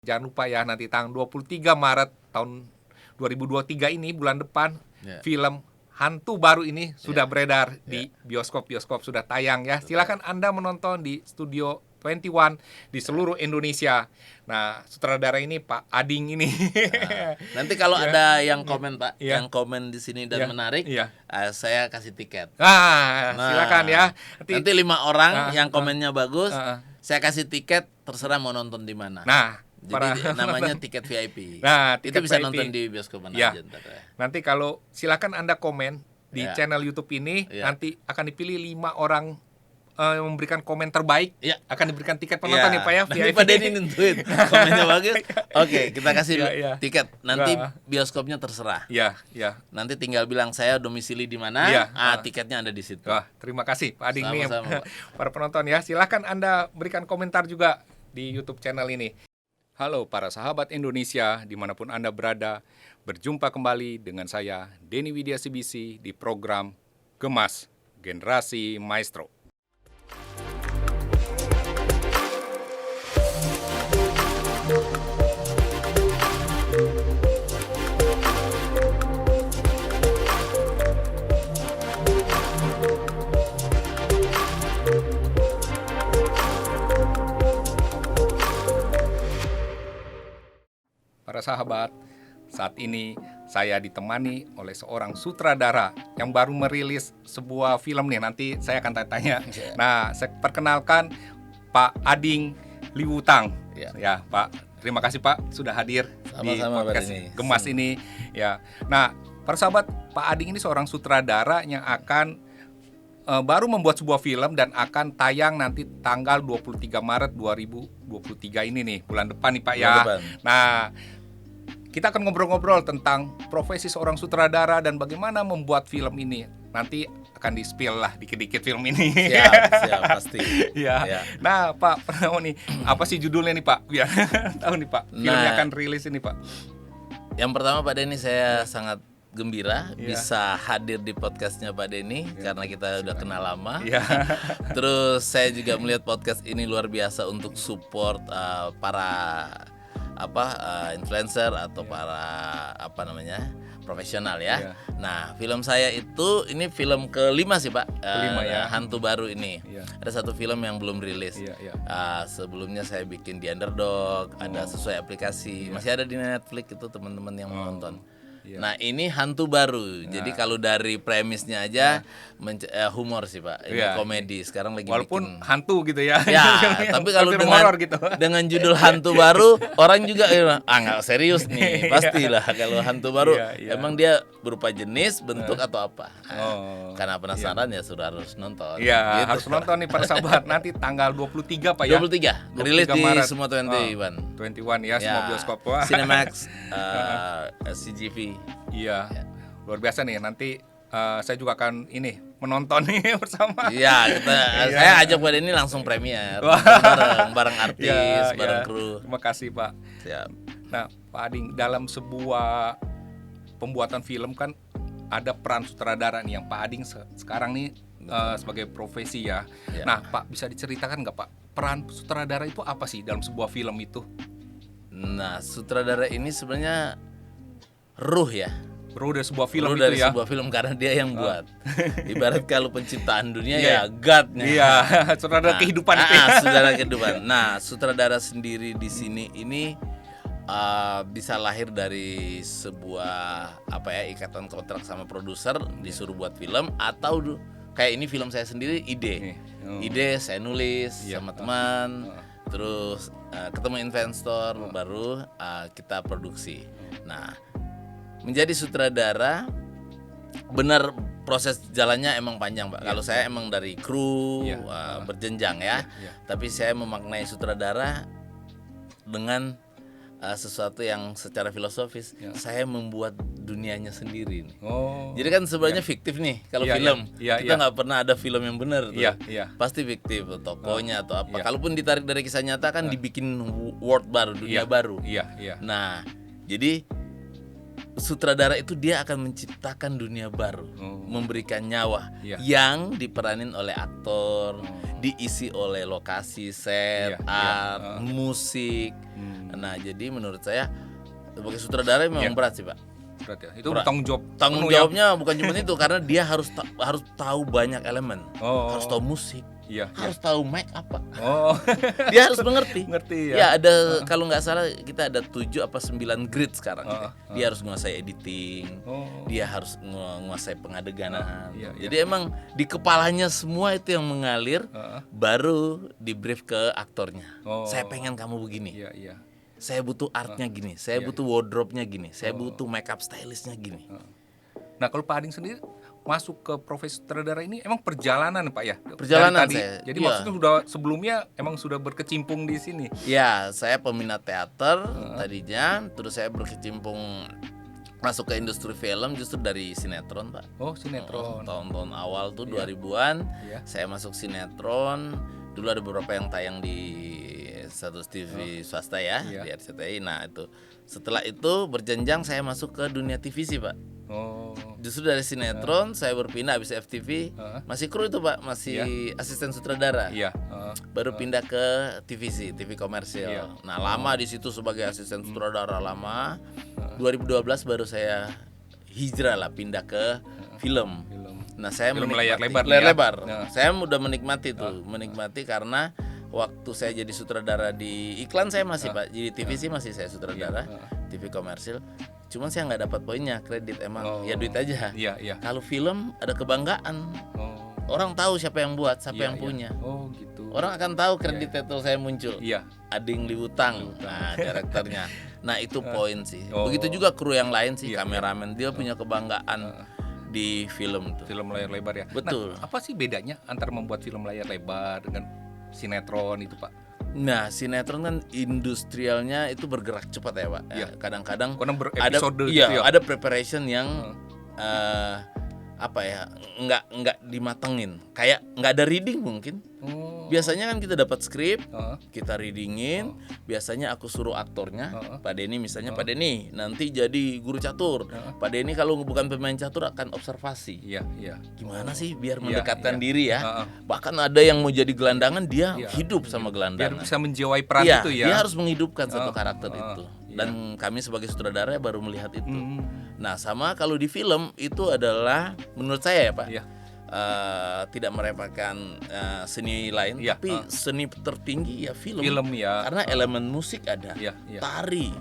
Jangan lupa ya, nanti tanggal 23 Maret tahun 2023 ini, bulan depan, film hantu baru ini sudah beredar di bioskop-bioskop, sudah tayang ya. Silakan Anda menonton di Studio 21 di seluruh Indonesia. Nah, sutradara ini Pak Ading ini. Nah, nanti kalau ada yang komen Pak, yang komen di sini dan menarik, saya kasih tiket. Nah, silakan ya. Nanti 5 orang yang komennya bagus, saya kasih tiket, terserah mau nonton di mana. Nah, jadi namanya tiket VIP. Nah, itu bisa VIP. nonton di bioskop mana aja ntar ya. Nanti kalau silakan Anda komen di channel YouTube ini, nanti akan dipilih 5 orang memberikan komen terbaik, akan diberikan tiket penonton ya Pak ya. Nanti Pak Denny nentuin komennya bagus. Oke, kita kasih tiket. Nanti bioskopnya terserah. Nanti tinggal bilang saya domisili di mana, tiketnya ada di situ. Terima kasih Pak Ading nih, para penonton ya. Silakan Anda berikan komentar juga di YouTube channel ini. Halo para sahabat Indonesia, dimanapun Anda berada, berjumpa kembali dengan saya, Denny Widya Sibisi, di program Gemas, Generasi Maestro. Para sahabat, saat ini saya ditemani oleh seorang sutradara yang baru merilis sebuah film nih. Nanti saya akan tanya. Nah, saya perkenalkan Pak Ading Liwutang. Ya, Pak. Terima kasih Pak sudah hadir di podcast Gemas ini. Ya. Nah, para sahabat, Pak Ading ini seorang sutradara yang akan baru membuat sebuah film dan akan tayang nanti tanggal 23 Maret 2023 ini nih, bulan depan nih Pak ya. Nah, kita akan ngobrol-ngobrol tentang profesi seorang sutradara dan bagaimana membuat film ini. Nanti akan di-spill lah dikit-dikit film ini. Siap, pasti. Nah, Pak, pernah nih, apa sih judulnya nih Pak? Biar tahu nih Pak, filmnya akan rilis ini Pak. Yang pertama Pak Denny, saya sangat gembira bisa hadir di podcastnya Pak Denny karena kita udah kenal lama. Terus saya juga melihat podcast ini luar biasa untuk support para influencer atau para profesional ya. Nah, film saya itu ini film kelima sih Pak, hantu baru ini. Ada satu film yang belum rilis. Sebelumnya saya bikin di Underdog, ada sesuai aplikasi, masih ada di Netflix itu teman-teman yang mau nonton. Nah, ini hantu baru. Jadi kalau dari premisnya aja humor sih Pak. Ini komedi. Sekarang lagi walaupun bikin hantu gitu ya. Tapi kalau dengan judul hantu baru, orang juga nggak serius nih. Pastilah kalau hantu baru emang dia berupa jenis, bentuk atau apa. Karena penasaran ya sudah harus nonton. Gitu. Harus nonton nih para sahabat. Nanti tanggal 23 Pak ya. 23. Rilis di semua 21. 21 ya, semua bioskop. Cinemax, CGV. Luar biasa nih. Nanti saya juga akan menonton nih bersama. Saya ajak Pak Denny langsung premier, bareng artis, bareng kru. Terima kasih Pak. Nah, Pak Ading, dalam sebuah pembuatan film kan ada peran sutradara nih yang Pak Ading sekarang nih sebagai profesi ya. Nah, Pak, bisa diceritakan nggak Pak, peran sutradara itu apa sih dalam sebuah film itu? Nah, sutradara ini sebenarnya ruh dari sebuah film itu ya. Sebuah film karena dia yang buat. Ibarat kalau penciptaan dunia God-nya. Sutradara kehidupan itu. Sutradara kehidupan. Nah, sutradara sendiri di sini ini bisa lahir dari sebuah ikatan kontrak sama produser, disuruh buat film, atau kayak ini film saya sendiri ide saya nulis sama teman, terus ketemu investor baru kita produksi. Nah, menjadi sutradara benar proses jalannya emang panjang Pak. Kalau saya emang dari kru berjenjang ya. Tapi saya memaknai sutradara dengan sesuatu yang secara filosofis saya membuat dunianya sendiri nih. Jadi kan sebenarnya fiktif nih kalau film. Kita nggak pernah ada film yang benar tuh. Pasti fiktif, tokohnya atau apa. Kalaupun ditarik dari kisah nyata kan dibikin world baru, dunia baru. Nah, jadi sutradara itu dia akan menciptakan dunia baru, memberikan nyawa Iya. yang diperanin oleh aktor, diisi oleh lokasi, set, Iya, art, iya. musik. Nah, jadi menurut saya sebagai sutradara memang Iya. berat sih, Pak. Berat ya. Itu Berat. tanggung jawab. Tanggung penuh ya. jawabnya bukan cuma itu, karena dia harus tahu banyak elemen. Oh. Harus tahu musik, Iya. harus tahu make up, Pak. Oh. Dia harus mengerti. Ngerti ya. Ya ada kalau nggak salah kita ada 7 apa 9 grade sekarang. Dia harus menguasai editing. Oh. Dia harus menguasai pengadeganan. Iya, iya. Jadi emang di kepalanya semua itu yang mengalir, baru di brief ke aktornya. Oh. Saya pengen kamu begini. Iya, iya. Saya butuh artnya gini. Saya butuh wardrobe-nya gini. Saya butuh makeup stylistnya gini. Nah, kalau Pak Ading sendiri masuk ke profesi sutradara ini emang perjalanan Pak ya? Perjalanan Dari tadi. saya, Jadi iya. maksudnya sebelumnya emang sudah berkecimpung di sini. Ya, saya peminat teater tadinya, terus saya berkecimpung masuk ke industri film justru dari sinetron, Pak. Oh, sinetron. Tahun-tahun awal tuh 2000-an, Iya. saya masuk sinetron. Dulu ada beberapa yang tayang di satu TV swasta ya, Iya. di RCTI. Nah, itu. Setelah itu berjenjang saya masuk ke dunia TVC, Pak. Oh. Justru dari sinetron saya berpindah habis FTV, masih kru itu, Pak, masih asisten sutradara. Iya. Baru pindah ke TVC, TV komersial. Iya. Nah, lama di situ sebagai asisten sutradara lama. 2012 baru saya hijrah lah, pindah ke film. Nah, saya Film menikmati layar lebar nih layar ya. lebar. Nah. Saya udah menikmati tuh, menikmati karena waktu saya jadi sutradara di iklan saya masih, Pak. Jadi TVC masih saya sutradara, TV komersil. Cuman saya nggak dapat poinnya, kredit emang ya duit aja. Iya, iya. Kalau film ada kebanggaan. Oh. Orang tahu siapa yang buat, siapa Iya, yang iya. punya. Oh, gitu. Orang akan tahu kredit title saya muncul. Iya. Ading Liwutang, nah karakternya. Nah, itu poin sih. Oh. Begitu juga kru yang lain sih, Iya, kameramen dia punya kebanggaan di film tuh. Film layar lebar ya. Betul. Nah, apa sih bedanya antara membuat film layar lebar dengan sinetron itu, Pak? Nah, sinetron kan industrialnya itu bergerak cepat ya, Pak. Iya. Kadang-kadang Karena ada berepisode gitu iya, ya. ada preparation yang apa ya, nggak dimatengin. Kayak nggak ada reading mungkin. Oh. Biasanya kan kita dapat skrip, Heeh. kita readingin. Biasanya aku suruh aktornya, Pak Denny misalnya, Pak Denny nanti jadi guru catur. Pak Denny kalau bukan pemain catur akan observasi. Iya, iya. Gimana sih biar Iya, mendekatkan iya. diri ya? Heeh. Bahkan ada yang mau jadi gelandangan, dia Iya. hidup sama Biar gelandangan. bisa menjiwai peran Iya, itu ya. dia harus menghidupkan satu karakter itu. Iya. Dan kami sebagai sutradara baru melihat itu. Hmm. Nah, sama kalau di film itu adalah menurut saya ya, Pak. Iya. Tidak meremehkan seni lain, Iya, tapi seni tertinggi ya film. Film ya. Karena elemen musik ada, Iya, iya. tari,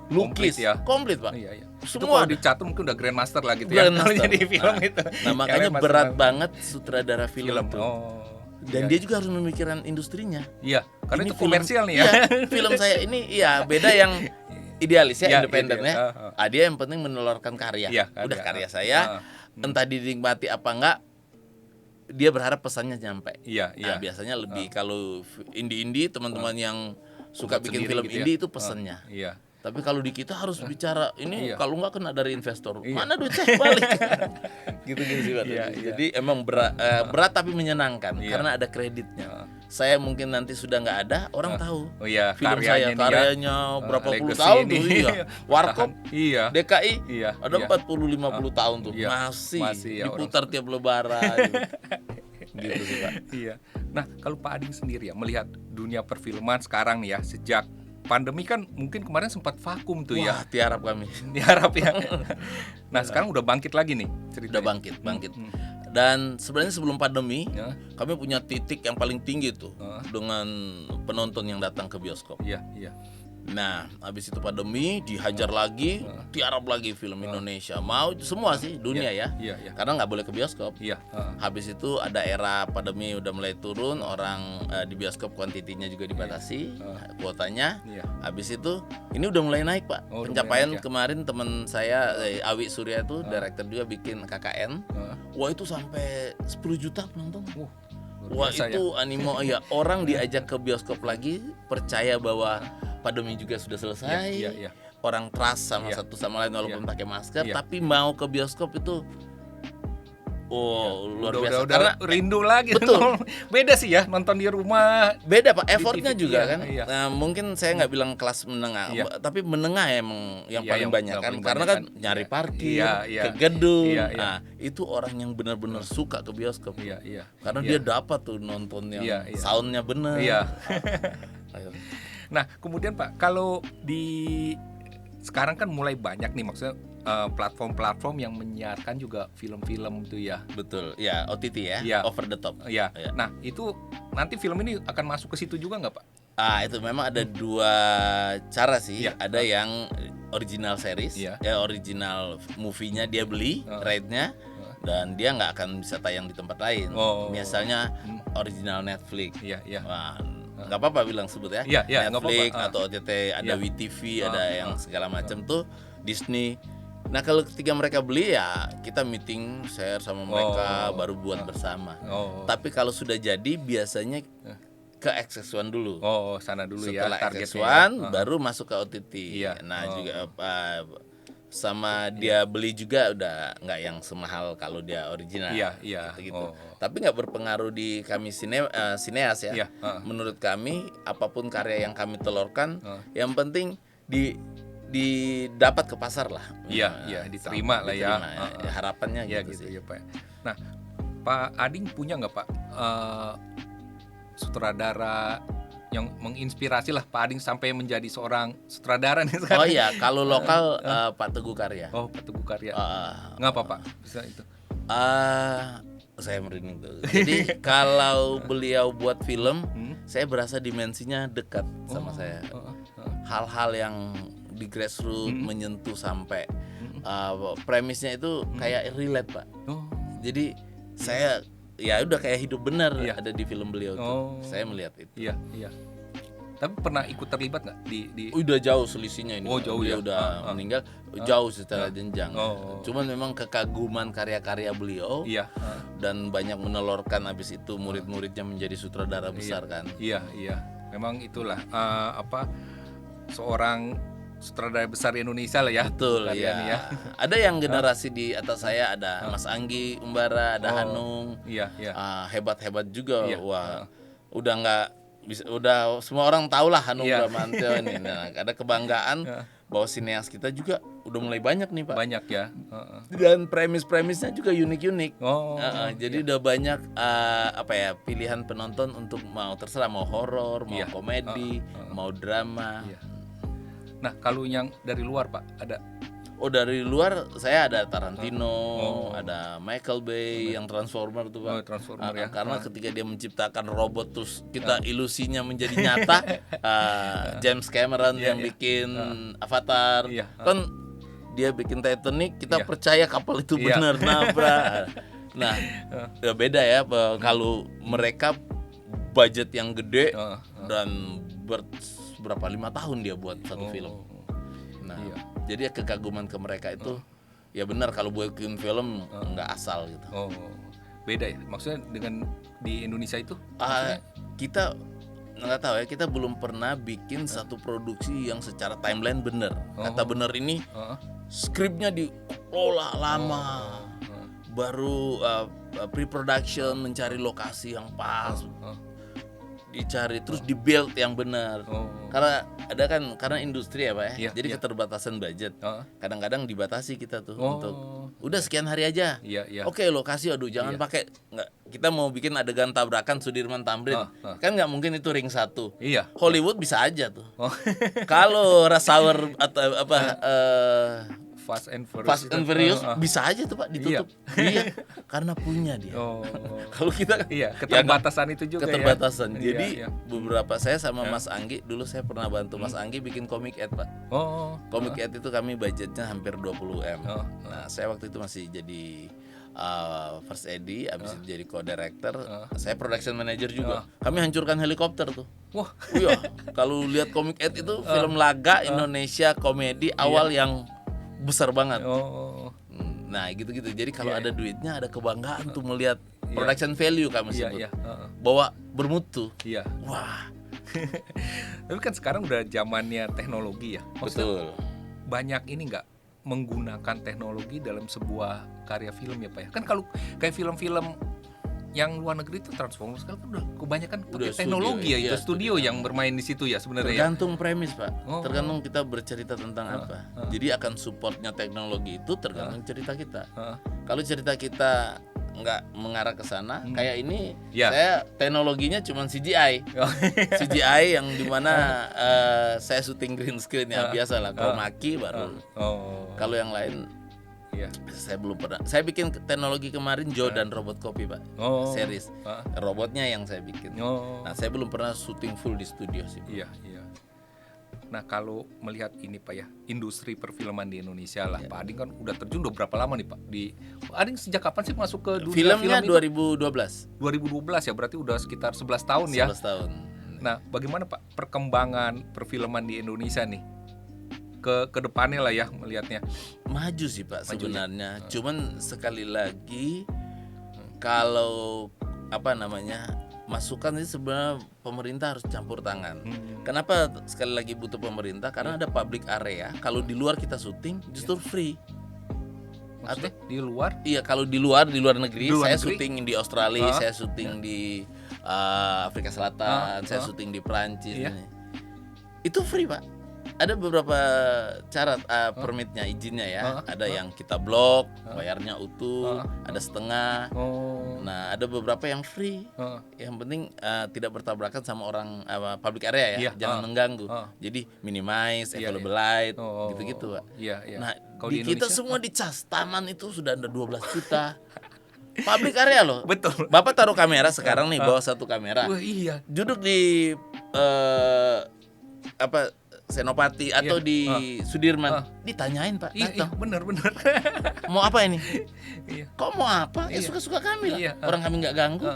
Komplit lukis, ya. komplit, Pak. Iya, iya. Itu Semua kalau ada. dicatur mungkin udah grandmaster lah gitu ya. Kalau Grandmaster. jadi film itu. Nah, makanya Grandmaster berat banget. banget sutradara film tuh. Oh. Dan Iya, dia juga harus memikirkan industrinya. Iya, karena Ini itu film- komersial nih ya. Iya, film saya ini ya beda yang idealis ya, Iya, independen ideal. ya. Dia yang penting menelurkan karya. Iya, Udah karya. karya saya, entah dinikmati apa enggak, dia berharap pesannya nyampe. Iya, iya. Nah, biasanya lebih kalau indie-indie, teman-teman yang suka Buat bikin sendiri film gitu ya. indie itu pesannya. Iya. Tapi kalau di kita harus bicara ini Iya. kalau nggak kena dari investor, Iya. mana duit saya balik? gitu sih, Pak. Iya, iya. Jadi emang berat tapi menyenangkan Iya. karena ada kreditnya. Saya mungkin nanti sudah nggak ada, orang tahu. Oh iya, Film karyanya saya nih ya. karyanya berapa puluh legacy tahun ini. tuh, iya. Warkop, Iya. DKI, Iya, ada iya. 40-50 tahun tuh, Iya, masih ya, diputar tiap lebaran. gitu sih, Pak. Iya. Nah, kalau Pak Ading sendiri ya melihat dunia perfilman sekarang nih ya, sejak pandemi kan mungkin kemarin sempat vakum tuh ya. Wah, tiarap kami. Diharap ya. Nah, sekarang udah bangkit lagi nih ceritanya. Udah bangkit. Dan sebenarnya sebelum pandemi, Ya. kami punya titik yang paling tinggi tuh dengan penonton yang datang ke bioskop. Iya, iya. Nah, habis itu pandemi dihajar lagi, tiarap lagi film Indonesia. Mau semua sih dunia ya. Iya, iya. Karena nggak boleh ke bioskop. Iya, Habis itu ada era pandemi udah mulai turun, orang di bioskop kuantitinya juga dibatasi, kuotanya. Iya. Habis itu ini udah mulai naik, Pak. Oh, udah Pencapaian mulai naik ya? kemarin teman saya Awi Surya itu director juga bikin KKN. Wah, itu sampai 10 juta penonton. luar Wah, biasa itu animo ya. Orang diajak ke bioskop lagi, percaya bahwa pandemi juga sudah selesai. Iya, iya. Orang trust sama Iya. satu sama lain walaupun Iya. pakai masker, Iya. tapi mau ke bioskop itu Oh, luar udah, biasa. udah Karena rindu lagi. betul. Beda sih ya nonton di rumah. beda Pak, Di effortnya TV, juga iya, kan. iya. Nah, mungkin saya nggak bilang kelas menengah, Iya. tapi menengah emang yang Iya, paling yang banyak kan. paling Karena banyak kan kan. nyari Iya. parkir, Iya, iya. ke gedung. Iya, iya. Nah, itu orang yang benar-benar suka ke bioskop. Iya, iya. Karena Iya. dia dapat tuh nonton yang Iya, iya. soundnya bener. Iya. Ayo. Nah, kemudian Pak, kalau di sekarang kan mulai banyak nih, maksudnya platform-platform yang menyiarkan juga film-film tuh ya. Betul, ya OTT ya, Iya. over the top. Iya. Iya. Nah, itu nanti film ini akan masuk ke situ juga nggak Pak? Itu memang ada dua cara sih. Iya. Ada yang original series, Iya. ya original movie-nya dia beli, rate-nya, dan dia nggak akan bisa tayang di tempat lain. Oh. Misalnya original Netflix. Iya, iya. Wah, nggak apa-apa bilang sebut ya. Iya, iya, nggak Netflix apa-apa. atau OTT, ada Iya. WeTV, ada yang segala macam tuh, Disney. Nah, kalau ketika mereka beli ya kita meeting, share sama mereka, baru buat bersama. Oh. Tapi kalau sudah jadi biasanya ke XS1 dulu. Oh, sana dulu Setelah ya targetnya. XS1 ya. baru masuk ke OTT. Iya. Nah, Oh. juga sama dia beli juga udah nggak yang semahal kalau dia original. Iya, iya. Gitu. Oh. Tapi nggak berpengaruh di kami sineas ya. Iya, Menurut kami apapun karya yang kami telurkan, yang penting didapat ke pasar lah. Iya, Nah, iya, diterima lah ya. diterima. Ya, harapannya Ya gitu, gitu sih. ya Pak. Nah, Pak Ading punya nggak Pak sutradara yang menginspirasi lah Pak Ading sampai menjadi seorang sutradara nih sekarang? Oh iya, kalau lokal Pak Teguh Karya. Oh, Pak Teguh Karya. Ah, Ngapa Pak? Bisa itu. Saya merinding tuh. Jadi kalau beliau buat film, saya berasa dimensinya dekat sama saya. Hal-hal yang di grassroots menyentuh sampai premisnya itu kayak relate Pak. Oh. Jadi saya ya udah kayak hidup benar Iya. ada di film beliau tuh. Oh. Saya melihat itu. Iya, iya. Tapi pernah ikut terlibat nggak di Udah jauh selisihnya ini. Oh, Pak. jauh Beliau ya? udah meninggal jauh secara jenjang. Oh. Cuman memang kekaguman karya-karya beliau. Iya. Dan banyak menelurkan habis itu murid-muridnya menjadi sutradara besar kan. Iya, iya. Memang itulah seorang sutradara besar Indonesia lah ya. Betul karyanya ya. Ada yang generasi di atas saya, ada Mas Anggi Umbara, ada Hanung. Iya, iya. Hebat-hebat juga. Iya. Wah. Udah nggak bisa, udah semua orang tahu lah Hanung Iya. Bramantyo ini. Nah, ada kebanggaan bahwa sineas kita juga udah mulai banyak nih Pak. Banyak ya. Heeh. Dan premis-premisnya juga unik-unik. Oh. Jadi udah banyak pilihan penonton untuk mau terserah mau horor, mau Iya. komedi, mau drama. Iya. Nah, kalau yang dari luar Pak, ada Oh, dari luar saya ada Tarantino, ada Michael Bay yang Transformer tuh Pak. Oh, Transformer ya. Karena ketika dia menciptakan robot terus kita ilusinya menjadi nyata. James Cameron yang bikin Avatar, Iya. kan dia bikin Titanic, kita Iya. percaya kapal itu Iya. benar nabrak. Nah, ya beda ya kalau mereka budget yang gede dan berapa 5 tahun dia buat satu film. Nah, jadi kekaguman ke mereka itu ya benar kalau buat film nggak asal gitu. Oh. Beda ya. Maksudnya dengan di Indonesia itu? Kita nggak tahu ya, kita belum pernah bikin satu produksi yang secara timeline bener. Kata bener ini skripnya diolah lama, baru pre-production mencari lokasi yang pas, dicari terus di-build yang benar. Karena ada kan karena industri ya Pak ya. Iya, Jadi iya. keterbatasan budget. Kadang-kadang dibatasi kita tuh untuk udah sekian hari aja. Iya, iya. Oke, lokasi aduh jangan pakai nggak, kita mau bikin adegan tabrakan Sudirman Tamrin. Kan nggak mungkin itu ring 1. Iya. Hollywood bisa aja tuh. Kalau Rush Hour atau Fast and Furious. Fast and Furious bisa aja tuh Pak ditutup. Iya. Karena punya dia. Oh. Kalau kita kan Iya, keterbatasan itu juga keterbatasan. ya. Jadi Iya, iya. beberapa saya sama Mas Anggi dulu saya pernah bantu Mas Anggi bikin komik ad Pak. Oh. Komik ad itu kami budgetnya hampir 20 M. Nah saya waktu itu masih jadi first AD, abis itu jadi co-director, saya production manager juga. Kami hancurkan helikopter tuh. Wah. Iya, kalau lihat komik ad itu film laga Indonesia komedi awal yang besar banget. Oh. Nah gitu-gitu. Jadi kalau ada duitnya, ada kebanggaan tuh melihat production value kami Iya, sebut, iya. bahwa bermutu. Iya. Wah, Tapi kan sekarang udah zamannya teknologi ya. Maksudnya betul. banyak ini nggak menggunakan teknologi dalam sebuah karya film ya Pak ya. Kan kalau kayak film-film yang luar negeri itu Transformers kan udah kebanyakan pakai Udah teknologi studio, ya, itu iya, studio yang bermain di situ ya sebenarnya ya. Tergantung premis Pak, Oh. tergantung kita bercerita tentang apa. Jadi akan supportnya teknologi itu tergantung cerita kita. Heeh. Kalau cerita kita nggak mengarah ke sana, kayak ini Ya. saya teknologinya cuma CGI. CGI yang dimana saya syuting green screen ya biasa lah, chroma key baru. Oh. Kalau yang lain Iya. saya belum pernah. Saya bikin teknologi kemarin Joe dan robot kopi Pak, Oh. series. Ah. Robotnya yang saya bikin. Oh. Nah saya belum pernah syuting full di studio sih. Iya, iya. Nah, kalau melihat ini Pak ya, industri perfilman di Indonesia lah. Pak Ading kan udah terjun udah berapa lama nih Pak di Pak Ading sejak kapan sih masuk ke dunia Filmnya film itu? 2012. 2012 ya, berarti udah sekitar 11 tahun ya. 11 tahun. Nah, bagaimana Pak perkembangan perfilman di Indonesia nih? Ke depannya lah ya melihatnya. Maju sih Pak Maju ya? sebenarnya. Cuman sekali lagi kalau apa namanya? Masukan itu sebenarnya pemerintah harus campur tangan. Kenapa sekali lagi butuh pemerintah? Karena ada public area. Kalau di luar kita syuting justru free. Maksudnya di luar? Iya, kalau di luar negeri, Di luar saya negeri? syuting di Australia, saya syuting di Afrika Selatan, saya syuting di Perancis. Iya. Nih. Itu free Pak. Ada beberapa syarat permitnya, izinnya ya. Ada yang kita blok, bayarnya utuh, ada setengah. Oh. Nah, ada beberapa yang free. Yang penting tidak bertabrakan sama orang public area ya, Iya, jangan mengganggu. Jadi minimize, Iya, available light, Oh. gitu-gitu Pak. Iya, iya. Nah, Kalau di kita Indonesia? semua dicas. Taman itu sudah ada 12 juta. Public area loh. Betul. Bapak taruh kamera sekarang nih, bawa satu kamera. Wah, iya. Duduk di Senopati atau di Sudirman, ditanyain Pak, Iya, iya, datang. benar. Mau apa ini? Iya. Kok mau apa? Ya Iya. suka-suka kami lah. Iya, Orang kami nggak ganggu.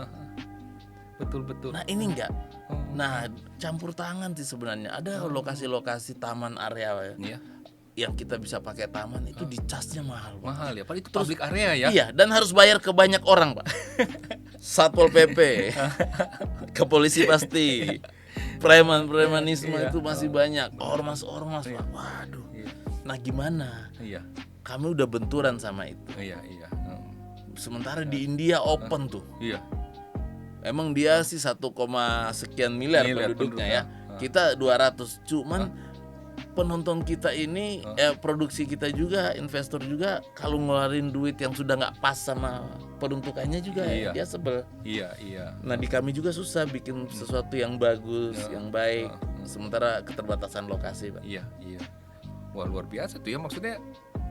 Betul. Nah ini enggak. Oh. Nah campur tangan sih sebenarnya. Ada lokasi-lokasi taman area ya, Iya. yang kita bisa pakai taman itu dicasnya mahal Pak. Mahal ya, Pak. Itu public area ya. Iya, dan harus bayar ke banyak orang Pak. Satpol PP, ke polisi pasti, preman-premanisme Iya. itu masih banyak, ormas-ormas Pak. Waduh. Iya. Nah gimana? Iya. Kami udah benturan sama itu. Iya. Sementara di India open tuh. Iya. Emang dia sih 1, sekian miliar Miliar penduduknya ya. penduduk. Kita 200. Cuman penonton kita ini, produksi kita juga, investor juga, kalau ngeluarin duit yang sudah nggak pas sama peruntukannya juga Iya. dia sebel. Iya. Nah di kami juga susah bikin sesuatu yang bagus, yang baik. Sementara keterbatasan lokasi Pak. Iya. Wah, luar biasa tuh ya, maksudnya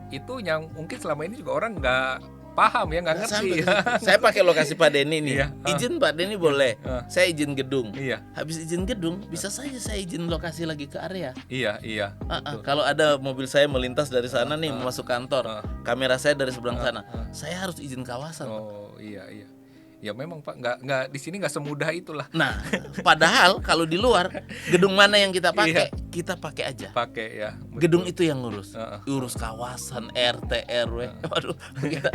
itu yang mungkin selama ini juga orang nggak paham ya, nggak Nggak ngerti. sampai gitu. Saya pakai lokasi Pak Denny nih. Iya. Izin Pak Denny boleh. Saya izin gedung. Iya. Habis izin gedung, bisa saja saya izin lokasi lagi ke area. Iya. Kalau ada mobil saya melintas dari sana nih mau masuk kantor, kamera saya dari seberang sana, saya harus izin kawasan. Oh, iya. Ya memang Pak, nggak di sini nggak semudah itulah. Nah, padahal kalau di luar gedung mana yang kita pakai, kita pakai aja. Pakai ya. betul. Gedung itu yang ngurus, urus kawasan, RT, RW. Waduh, kita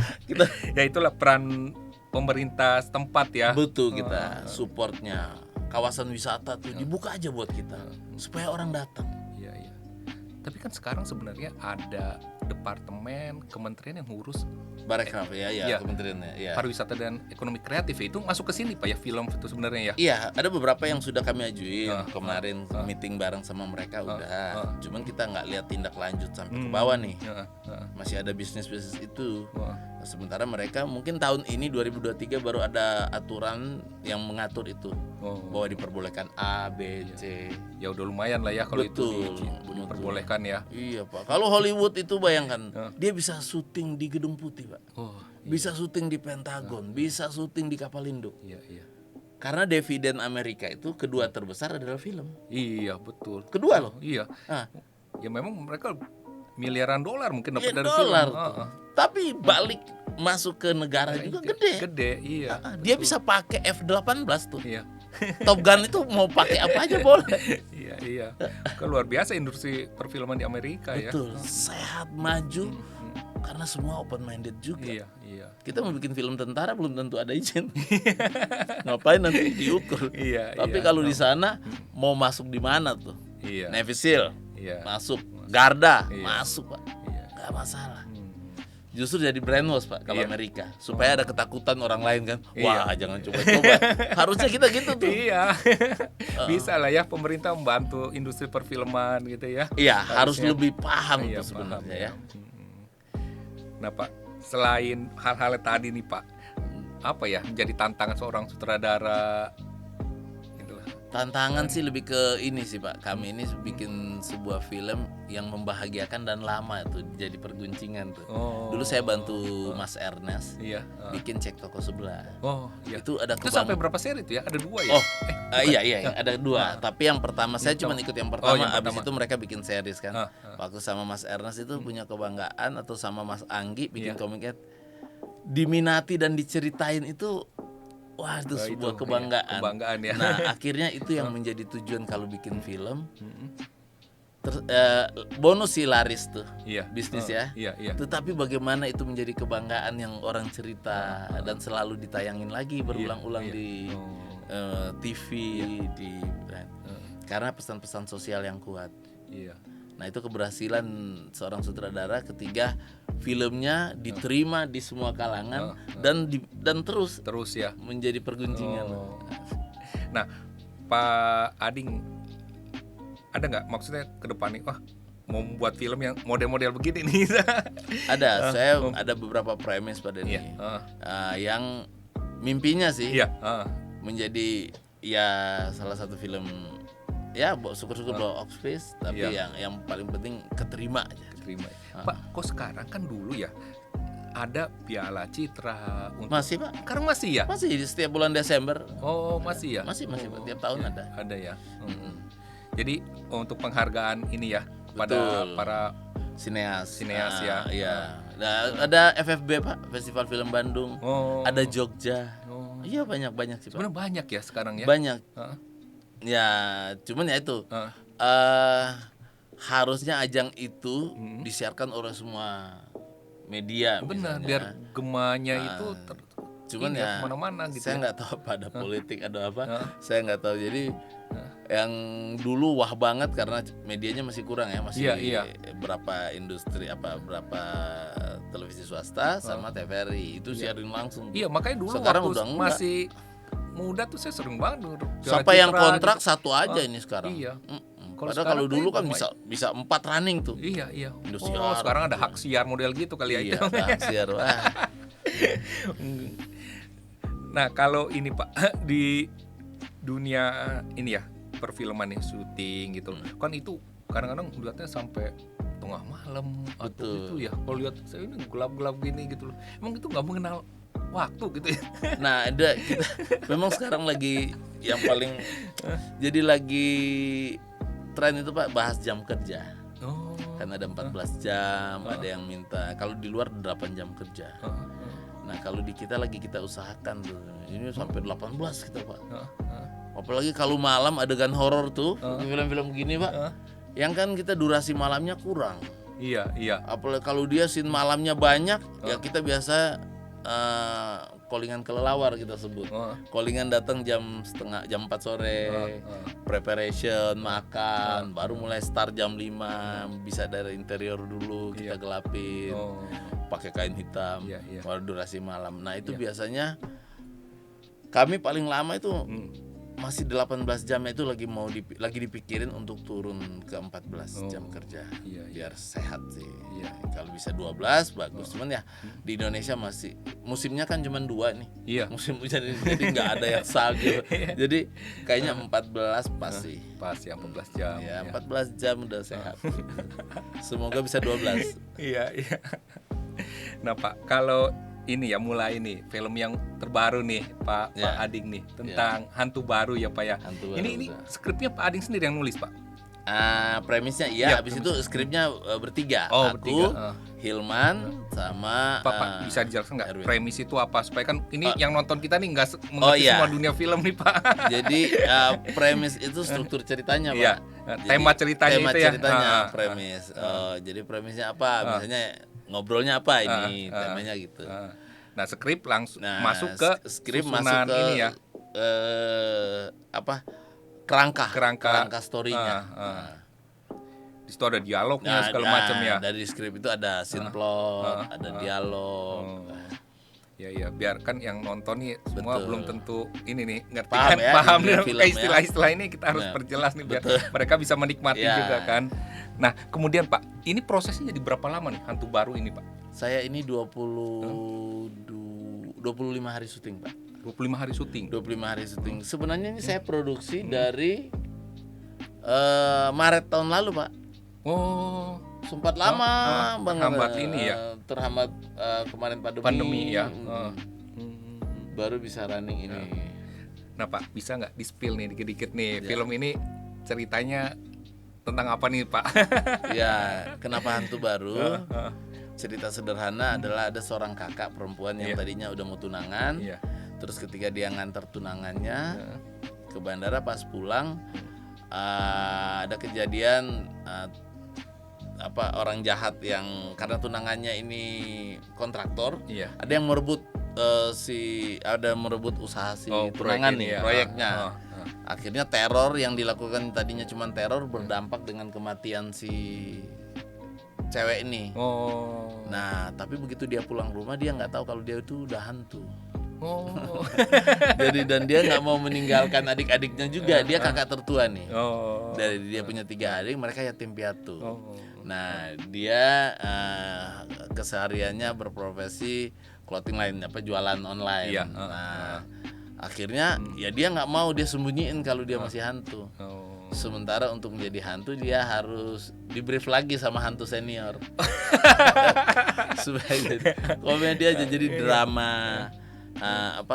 Ya itulah peran pemerintah setempat ya. butuh kita supportnya. Kawasan wisata tuh dibuka aja buat kita, supaya orang datang. Iya. Tapi kan sekarang sebenarnya ada departemen kementerian yang ngurus Barekraf Iya. kementeriannya. Ya. pariwisata dan ekonomi kreatif ya, itu masuk ke sini Pak ya, film itu sebenarnya ya. Iya, ada beberapa yang sudah kami ajuin kemarin meeting bareng sama mereka udah. Cuman kita nggak lihat tindak lanjut sampai ke bawah nih. Masih ada bisnis itu. Sementara mereka mungkin tahun ini 2023 baru ada aturan yang mengatur itu. Bahwa diperbolehkan A, B, C. Ya udah lumayan lah ya kalau Betul, itu diperbolehkan ya. Iya Pak. Kalau Hollywood itu bayangkan, dia bisa syuting di Gedung Putih Pak. Oh, Bisa syuting di Pentagon, bisa syuting di kapal induk. iya. Karena dividen Amerika itu kedua terbesar adalah film. Iya, betul. Kedua loh. Iya. Ah. Ya memang mereka miliaran dolar mungkin dapat Miliar dari dolar film. tuh. Tapi balik masuk ke negara juga gede. Gede, iya. Dia bisa pakai F-18 tuh. Iya. Top Gun itu mau pakai apa aja boleh. Iya. Kan luar biasa industri perfilman di Amerika ya. Betul. Sehat, maju. Karena semua open minded juga. Iya. Kita mau bikin film tentara belum tentu ada izin. Ngapain nanti diukur. Iya. Tapi kalau di sana mau masuk di mana tuh? Iya. Navy SEAL Iya. masuk, Garda Iya. masuk Pak. Iya. nggak masalah. Justru jadi brainwash Pak kalau Iya. Amerika supaya ada ketakutan orang lain kan. Iya. Wah, jangan coba-coba. Harusnya kita gitu tuh. Iya. Bisa lah ya pemerintah membantu industri perfilman gitu ya. Iya, harus Harusnya. lebih paham Iya, tuh sebenarnya paham, ya. Nah Pak, selain hal-hal tadi nih Pak, apa ya menjadi tantangan seorang sutradara? Itulah. Tantangan sih lebih ke ini sih Pak. Kami ini bikin sebuah film yang membahagiakan dan lama tuh jadi perguncingan tuh. Oh. Dulu saya bantu Mas Ernest Iya. bikin Cek Toko Sebelah. Oh, iya. Itu ada Itu sampai berapa seri itu ya? Ada 2 ya? Oh, iya, ada 2. Tapi yang pertama saya cuma ikut yang pertama. yang Abis pertama. itu mereka bikin series kan. Ah, Waktu sama Mas Ernest itu punya kebanggaan, atau sama Mas Anggi bikin Iya. komiknya diminati dan diceritain itu. Wah, itu Wah, sebuah itu, kebanggaan. iya, kebanggaan ya. Nah, akhirnya itu yang menjadi tujuan kalau bikin film. Bonus sih laris tuh. Iya. Bisnis ya. Iya, iya. Tetapi bagaimana itu menjadi kebanggaan yang orang cerita dan selalu ditayangin lagi berulang-ulang iya. di TV, di karena pesan-pesan sosial yang kuat. Iya. Nah, itu keberhasilan seorang sutradara ketika filmnya diterima di semua kalangan dan terus Terus ya. menjadi perguncingan. Oh. Nah, Pak Ading ada nggak maksudnya ke depan nih, wah mau membuat film yang model-model begini nih? Ada, saya ada beberapa premis pada ini Iya. yang mimpinya sih Iya. menjadi ya salah satu film ya syukur-syukur box office, tapi Iya. yang paling penting keterima aja. Terima. Pak, kok sekarang kan dulu ya ada Piala Citra untuk Masih Pak, sekarang masih ya? masih di setiap bulan Desember. Oh, masih ya? Masih Pak, tiap tahun ada. Ada ya. Jadi untuk penghargaan ini ya kepada Betul. para Sineas ya. Iya. Ada FFB Pak, Festival Film Bandung. Oh. Ada Jogja. Oh. Iya, banyak sih Pak. Sebenarnya banyak ya sekarang ya. Banyak. Heeh. Ya, cuman ya itu. Heeh. Harusnya ajang itu disiarkan oleh semua media. Benar, misalnya. biar gemanya itu Cuman ini ya kemana-mana gitu. saya ya. nggak tahu apa ada politik ada apa. Saya nggak tahu. Jadi yang dulu wah banget karena medianya masih kurang ya, masih Iya. berapa industri berapa televisi swasta sama TVRI itu siarin langsung. Iya, makanya dulu Sekarang waktu udah enggak. masih muda tuh saya sering banget denger Piala Siapa yang Citra kontrak gitu. satu aja ini sekarang. Iya. Kalau Padahal sekarang kalau dulu tuh kan lumayan. bisa 4 running tuh. Iya. Indosiar. Oh, sekarang ada hak siar model gitu kali ya Iya, itu. siar. Wah. Nah, kalau ini Pak di dunia ini ya perfilman nih syuting gitu. Kan itu kadang-kadang lihatnya sampai tengah malam atau Betul. itu ya. Kalau lihat saya ini gelap-gelap gini gitu loh. Emang itu nggak mengenal waktu gitu ya. Nah, kita memang sekarang lagi yang paling jadi lagi tren itu Pak, bahas jam kerja. Oh. Kan ada 14 jam, ada yang minta kalau di luar 8 jam kerja. Nah, kalau di kita lagi kita usahakan tuh. Ini sampai 18 kita, Pak. Apalagi kalau malam adegan horor tuh, film-film gini, Pak. Yang kan kita durasi malamnya kurang. Iya. Apalagi kalau dia scene malamnya banyak, ya kita biasa callingan kelelawar kita sebut. Callingan datang jam 4 sore, preparation, makan, baru mulai start jam 5, bisa dari interior dulu kita gelapin, pakai kain hitam, baru durasi malam. Nah itu biasanya kami paling lama itu masih 18 jam itu lagi dipikirin untuk turun ke 14 jam kerja, biar sehat sih. Kalau bisa 12 bagus, cuman ya di Indonesia masih musimnya kan cuma 2 nih. Musim hujan ini, jadi nggak ada yang salju. Jadi kayaknya 14 pas sih. Pas ya 14 jam. Ya 14 jam udah sehat. Semoga bisa 12. Iya. Nah Pak, kalau ini ya mulai nih film yang terbaru nih Pak Ading nih tentang hantu baru ya Pak ya. Ini skripnya Pak Ading sendiri yang nulis Pak. Premisnya habis itu skripnya bertiga. Aku, bertiga. Hilman sama Pak bisa dijelaskan nggak Erwin. premis itu apa supaya kan ini yang nonton kita nih nggak mengerti semua dunia film nih Pak. Jadi premis itu struktur ceritanya Pak. Tema ceritanya itu ya. Premis. Jadi premisnya apa? Misalnya ngobrolnya apa ini temanya gitu. Nah skrip langsung masuk ke skrip susunan masuk ke ini ya. Kerangka story-nya. Di situ ada dialognya segala macam ya. Dari skrip itu ada scene plot, ada dialog. Ya, biarkan yang nonton nih semua Betul. belum tentu ini nih ngerti Paham kan, ya, paham dunia nih film kayak ya. istilah-istilah ini kita harus Nah, perjelas nih biar betul. mereka bisa menikmati Ya. juga kan. Nah, kemudian Pak, ini prosesnya jadi berapa lama nih hantu baru ini Pak? Saya ini 25 hari syuting, Pak. 25 hari syuting. 25 hari syuting. Sebenarnya ini saya produksi dari Maret tahun lalu, Pak. Oh, Sempat lama banget. terhambat ini ya? Terhambat kemarin pandemi ya. Baru bisa running ini. Nah Pak, bisa nggak di-spill nih dikit-dikit nih Ya. film ini ceritanya tentang apa nih Pak? Ya, kenapa hantu baru? Cerita sederhana adalah ada seorang kakak perempuan yang tadinya udah mau tunangan. Iya. Terus ketika dia nganter tunangannya ke bandara, pas pulang ada kejadian orang jahat yang karena tunangannya ini kontraktor, Iya. ada yang merebut usaha si tunangan nih, proyeknya. Akhirnya teror yang dilakukan tadinya cuma teror berdampak dengan kematian si cewek ini. Oh. Nah, tapi begitu dia pulang rumah dia nggak tahu kalau dia itu udah hantu. Oh. Jadi dan dia nggak mau meninggalkan adik-adiknya juga. Dia kakak tertua nih. Oh. Dari dia punya 3 adik, mereka yatim piatu. Oh. Nah, dia kesehariannya berprofesi clothing line, jualan online. Iya. Nah, akhirnya ya dia nggak mau, dia sembunyiin kalau dia masih hantu. Oh. Sementara untuk menjadi hantu dia harus di-brief lagi sama hantu senior. Supaya jadi komedi aja, jadi drama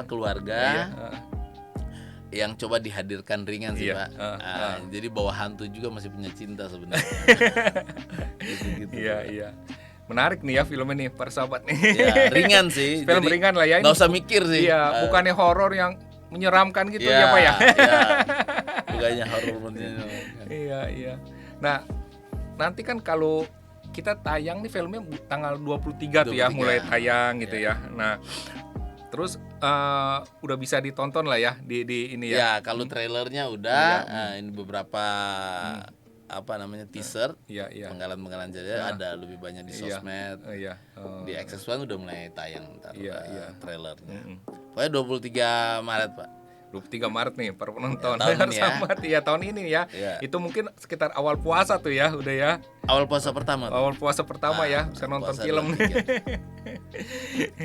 keluarga yang coba dihadirkan ringan sih, Pak. Jadi bawa hantu juga masih punya cinta sebenarnya. Gitu-gitu. Iya. Menarik nih ya film ini, para sahabat nih. Ya, ringan sih. Film Jadi ringan lah ya. nggak usah mikir sih. Iya, bukannya horor yang menyeramkan gitu ya Pak ya. Iya. Bukannya horor menyeramkan. Iya. Nah, nanti kan kalau kita tayang nih filmnya tanggal 23 tuh ya 23. mulai tayang gitu ya. Nah, terus udah bisa ditonton lah ya di ini ya. Ya, kalau trailernya udah, ini beberapa teaser, penggalan-penggalan saja ada lebih banyak di sosmed. Di Access1 udah mulai tayang ntar trailernya. Pokoknya 23 Maret, Pak. 23 Maret nih para penonton. Tahun ini ya. Sama tahun ini ya. Itu mungkin sekitar awal puasa tuh ya udah ya. Awal puasa pertama. Awal puasa pertama ya bisa nonton film nih.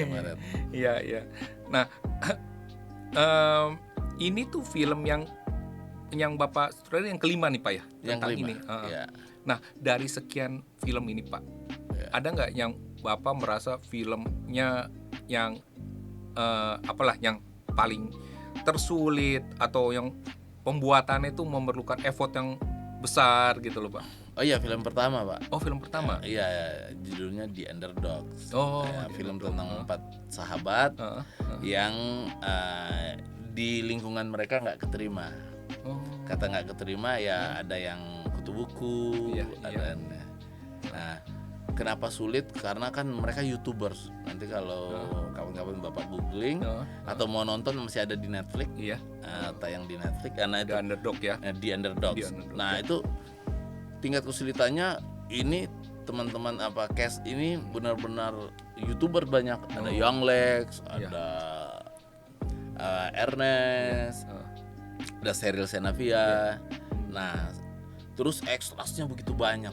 Maret. Iya. Nah, ini tuh film yang Bapak sutradara yang kelima nih Pak ya Yang tentang kelima. ini. Ya. Nah, dari sekian film ini Pak, ada nggak yang Bapak merasa filmnya yang yang paling tersulit atau yang pembuatannya itu memerlukan effort yang besar gitu loh Pak? Oh iya, film pertama, Pak. Oh, film pertama? Iya, judulnya The Underdogs. Oh, film tentang 4 sahabat yang di lingkungan mereka nggak keterima. Kata nggak keterima ya ada yang kutu buku, ada. Nah, kenapa sulit? Karena kan mereka YouTubers. Nanti kalau kawan-kawan Bapak googling atau mau nonton masih ada di Netflix. Iya. Tayang di Netflix karena itu The Underdog ya. The Underdogs. Nah, itu tingkat kesulitannya ini teman-teman cast ini benar-benar YouTuber banyak. Ada Young Lex, ada Ernest, ada Cheryl Senavia. Nah, terus ekstrasnya begitu banyak.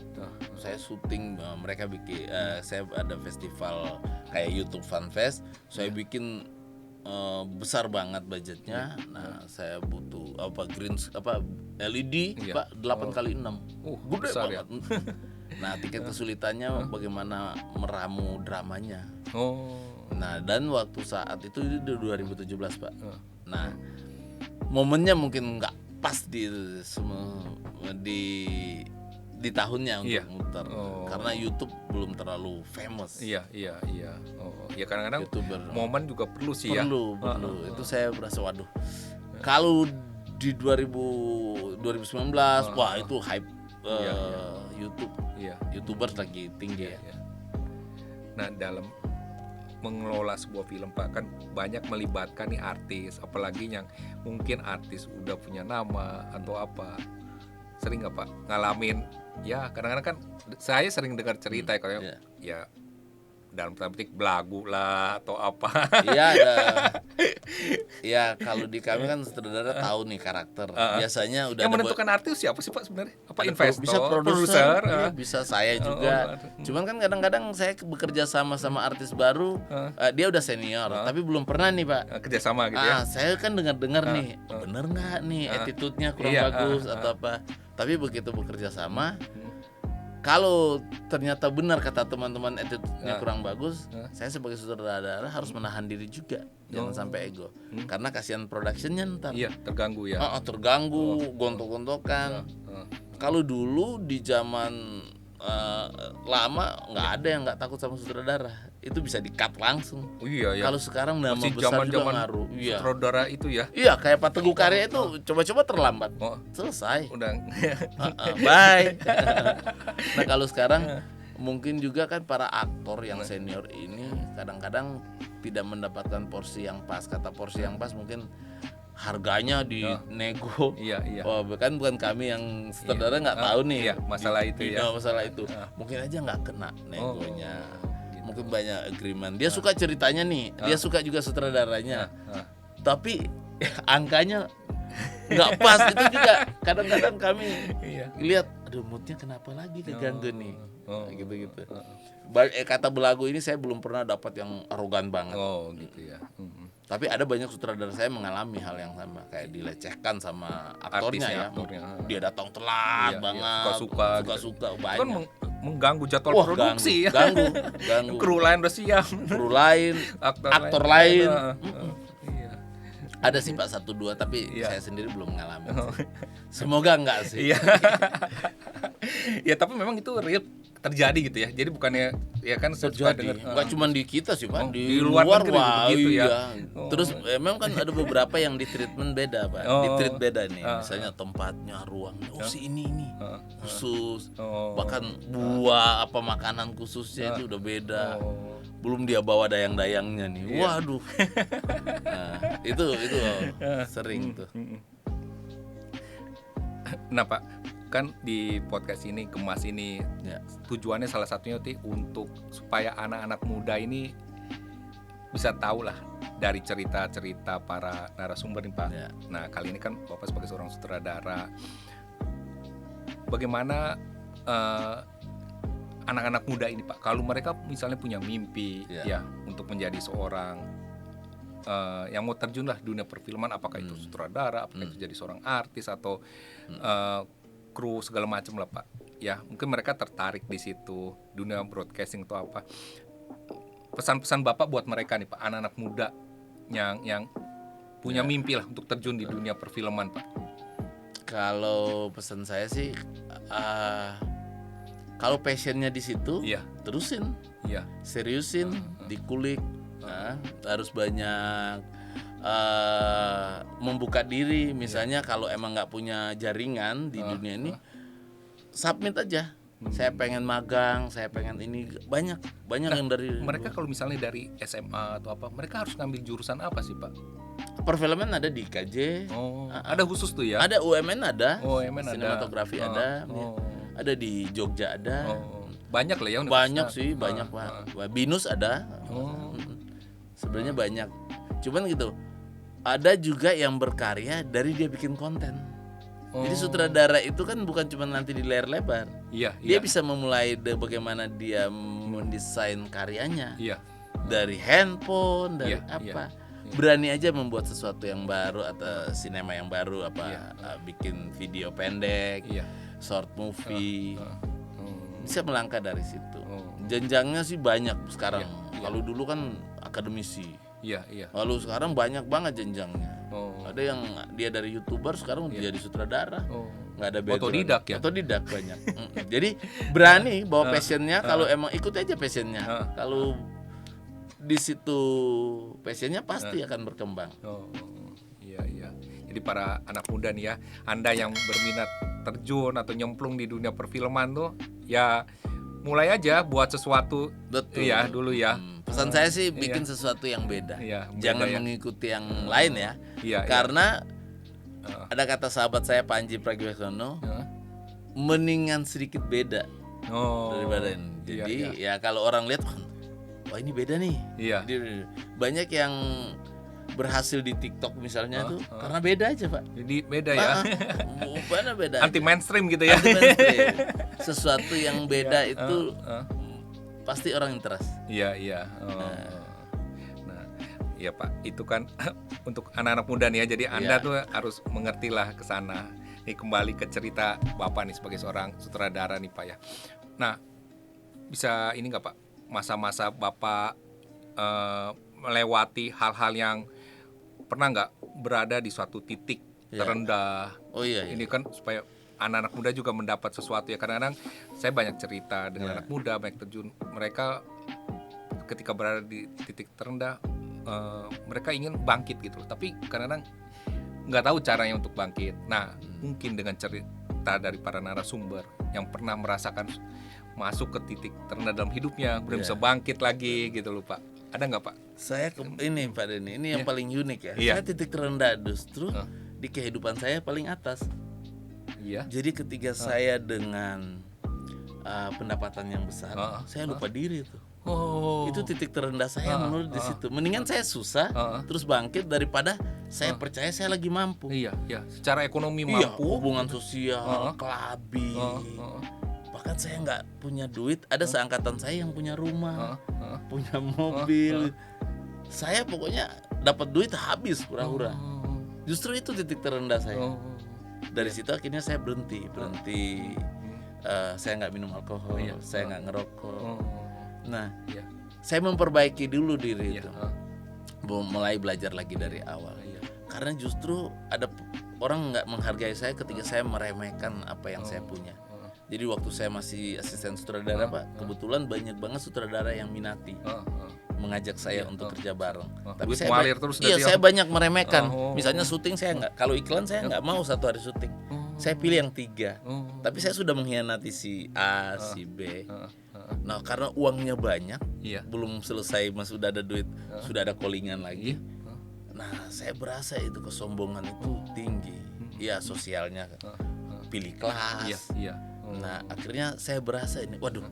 Saya syuting, mereka bikin, saya ada festival kayak YouTube Fan Fest. Saya bikin besar banget budgetnya. Nah, saya butuh LED, Pak, 8x6. Gede besar banget. Nah, tingkat kesulitannya bagaimana meramu dramanya. Nah, dan waktu saat itu 2017, Pak. Nah, momennya mungkin nggak pas di tahunnya untuk muter karena YouTube belum terlalu famous. Iya. Ya kadang-kadang YouTuber momen juga perlu sih ya. Perlu. Itu saya berasa waduh. Kalau di 2019 wah itu hype YouTube. YouTubers lagi tinggi ya. Nah, dalam mengelola sebuah film Pak kan banyak melibatkan nih artis, apalagi yang mungkin artis udah punya nama atau apa. sering nggak Pak ngalamin ya kadang-kadang kan saya sering dengar cerita ya kalau Iya. ya dalam tanda petik belagu lah atau apa. Iya ada. Ya kalau di kami kan sutradara tahu nih karakter. Biasanya udah Yang ada menentukan artis siapa sih Pak sebenarnya? Apa ada investor, bisa produser, iya, ah. bisa saya juga. Cuman kan kadang-kadang saya bekerja sama artis baru, dia udah senior, tapi belum pernah nih Pak. Kerjasama gitu ya. Saya kan dengar-dengar nih, bener nggak nih attitude-nya kurang Iya, bagus atau apa. Tapi begitu bekerja sama, kalau ternyata benar kata teman-teman attitude-nya kurang bagus, saya sebagai sutradara harus menahan diri juga, jangan sampai ego, karena kasihan production-nya ntar. Iya, terganggu ya. Terganggu, gontok-gontokan. Kalau dulu di zaman lama nggak ada yang nggak takut sama sutradara, itu bisa di-cut langsung. Oh iya ya. Kalau sekarang nama masih besar juga zaman-zaman ngaruh. Iya. sutradara itu ya. Iya, kayak Pak Teguh Karya itu coba-coba terlambat. Selesai. Udah. Bye. Nah, kalau sekarang mungkin juga kan para aktor yang senior ini kadang-kadang tidak mendapatkan porsi yang pas. Kata porsi yang pas mungkin harganya di nego. Iya. Oh, bukan kami yang sutradara nggak tahu nih. Iya, masalah itu ya. Masalah itu. Mungkin aja nggak kena negonya. Mungkin banyak agreement. Dia suka ceritanya nih. Dia suka juga sutradaranya. Tapi angkanya nggak pas. Itu juga kadang-kadang kami lihat, aduh moodnya kenapa lagi keganggu nih. Gitu-gitu. Kata belagu ini saya belum pernah dapat yang arogan banget. Oh gitu ya. Tapi ada banyak sutradara saya mengalami hal yang sama, kayak dilecehkan sama aktornya aktornya. Dia datang telat Iya, banget, suka-suka Itu banyak. kan mengganggu jadwal produksi ya. Ganggu. Kru lain udah siap. Kru lain, aktor lain. Iya. Ada sih Pak 1-2 tapi Iya. saya sendiri belum mengalami. Semoga enggak sih. Iya. Ya tapi memang itu real terjadi gitu ya. Jadi bukannya ya kan saya suka Terjadi. dengar. Enggak cuma di kita sih Pak, di luar negeri wah, begitu ya. iya. Terus memang kan ada beberapa yang di treatment beda Pak. Di treat beda nih. Misalnya tempatnya, ruangnya. Oh si ini khusus. Bahkan buah apa makanan khususnya itu udah beda. Belum dia bawa dayang-dayangnya nih. Waduh. Nah, itu sering tuh. Nah Pak, kan di podcast ini Kemas ini tujuannya salah satunya untuk supaya anak-anak muda ini bisa tahu lah dari cerita-cerita para narasumber nih Pak. Nah kali ini kan Bapak sebagai seorang sutradara, bagaimana anak-anak muda ini Pak, kalau mereka misalnya punya mimpi ya untuk menjadi seorang yang mau terjun lah dunia perfilman, apakah itu sutradara, apakah itu jadi seorang artis atau kru segala macam lah Pak. Ya mungkin mereka tertarik di situ dunia broadcasting atau apa. Pesan-pesan Bapak buat mereka nih Pak, anak-anak muda yang punya mimpi lah untuk terjun di dunia perfilman Pak. Kalau pesan saya sih, kalau passionnya di situ, terusin, seriusin, dikulik, harus banyak membuka diri. Misalnya kalau emang nggak punya jaringan di dunia ini, submit aja. Saya pengen magang, saya pengen ini, banyak yang dari mereka. Kalau misalnya dari SMA atau apa, mereka harus ngambil jurusan apa sih Pak? perfilman ada di IKJ. Ada khusus tuh ya? Ada UMN ada, UMN sinematografi ada, ada di Jogja ada. Banyak lah ya. Banyak sih, banyak Pak. Binus ada. Sebenarnya banyak. Cuman gitu. Ada juga yang berkarya dari dia bikin konten. Jadi sutradara itu kan bukan cuma nanti di layar lebar. Dia bisa memulai bagaimana dia mendesain karyanya. Dari handphone, dari apa. Berani aja membuat sesuatu yang baru atau sinema yang baru, bikin video pendek, short movie. Bisa melangkah dari situ. Jenjangnya sih banyak sekarang. Kalau dulu kan akademisi. Lalu sekarang banyak banget jenjangnya. Ada yang dia dari YouTuber sekarang udah jadi sutradara. Nggak ada background. Otodidak banyak. Jadi berani bawa passionnya. Kalau emang ikut aja passionnya. Kalau di situ passionnya pasti akan berkembang. Iya. Jadi para anak muda nih ya, Anda yang berminat terjun atau nyemplung di dunia perfilman tuh, ya mulai aja buat sesuatu. Betul. Ya dulu ya. Pesan saya sih bikin sesuatu yang beda. Jangan mengikuti yang lain ya. Karena ada kata sahabat saya Panji Pragiwaksono, mendingan sedikit beda Oh. daripada ini. Iya, Jadi iya. ya kalau orang lihat, wah ini beda nih. Iya. Banyak yang berhasil di TikTok misalnya tuh karena beda aja, Pak. Jadi beda ya. Bukannya beda. Anti mainstream gitu ya. Anti-mainstream. Sesuatu yang beda Iya, itu pasti orang interest. Iya, iya. Nah, iya Pak, itu kan untuk anak-anak muda nih ya. Jadi Anda Iya. tuh harus mengertilah ke sana. Nih kembali ke cerita Bapak nih sebagai seorang sutradara nih Pak ya. Nah, bisa ini nggak Pak, masa-masa Bapak melewati hal-hal yang pernah nggak berada di suatu titik Iya. terendah? Oh iya, iya. Ini kan supaya anak-anak muda juga mendapat sesuatu ya. Kadang-kadang saya banyak cerita dengan Iya. anak muda, banyak terjun. Mereka ketika berada di titik terendah, mereka ingin bangkit gitu loh. Tapi kadang-kadang nggak tahu caranya untuk bangkit. Nah, mungkin dengan cerita dari para narasumber yang pernah merasakan masuk ke titik terendah dalam hidupnya, kemudian Iya. bisa bangkit lagi gitu loh Pak. Ada nggak Pak? Saya ini Pak Denny, ini yang paling unik ya. Iya. Saya titik terendah justru di kehidupan saya paling atas. Iya. Jadi ketika saya dengan pendapatan yang besar, saya lupa diri tuh. Oh. Itu titik terendah saya menurut di situ. Mendingan saya susah terus bangkit daripada saya percaya saya lagi mampu. Iya, iya. Secara ekonomi Iya, mampu. hubungan sosial, kelabi. Bahkan saya nggak punya duit, ada seangkatan saya yang punya rumah, punya mobil. Saya pokoknya dapat duit habis hura-hura. Justru itu titik terendah saya. Dari situ akhirnya saya berhenti. Saya nggak minum alkohol, saya nggak ngerokok. Nah, Iya. saya memperbaiki dulu diri Iya. itu, mulai belajar lagi dari awal. Karena justru ada orang nggak menghargai saya ketika saya meremehkan apa yang saya punya. Jadi waktu saya masih asisten sutradara Pak, kebetulan banyak banget sutradara yang minati, mengajak saya untuk kerja bareng. Duit saya ngalir terus iya, dari saya banyak meremehkan. Oh. Misalnya syuting saya nggak, kalau iklan saya nggak mau satu hari syuting. Saya pilih yang 3. Tapi saya sudah mengkhianati si A, si B. Nah karena uangnya banyak, Iya. belum selesai mas sudah ada duit, sudah ada callingan lagi. Nah saya berasa itu kesombongan itu tinggi. Ya sosialnya, pilih kelas. Iya, iya. Nah akhirnya saya berasa ini, waduh,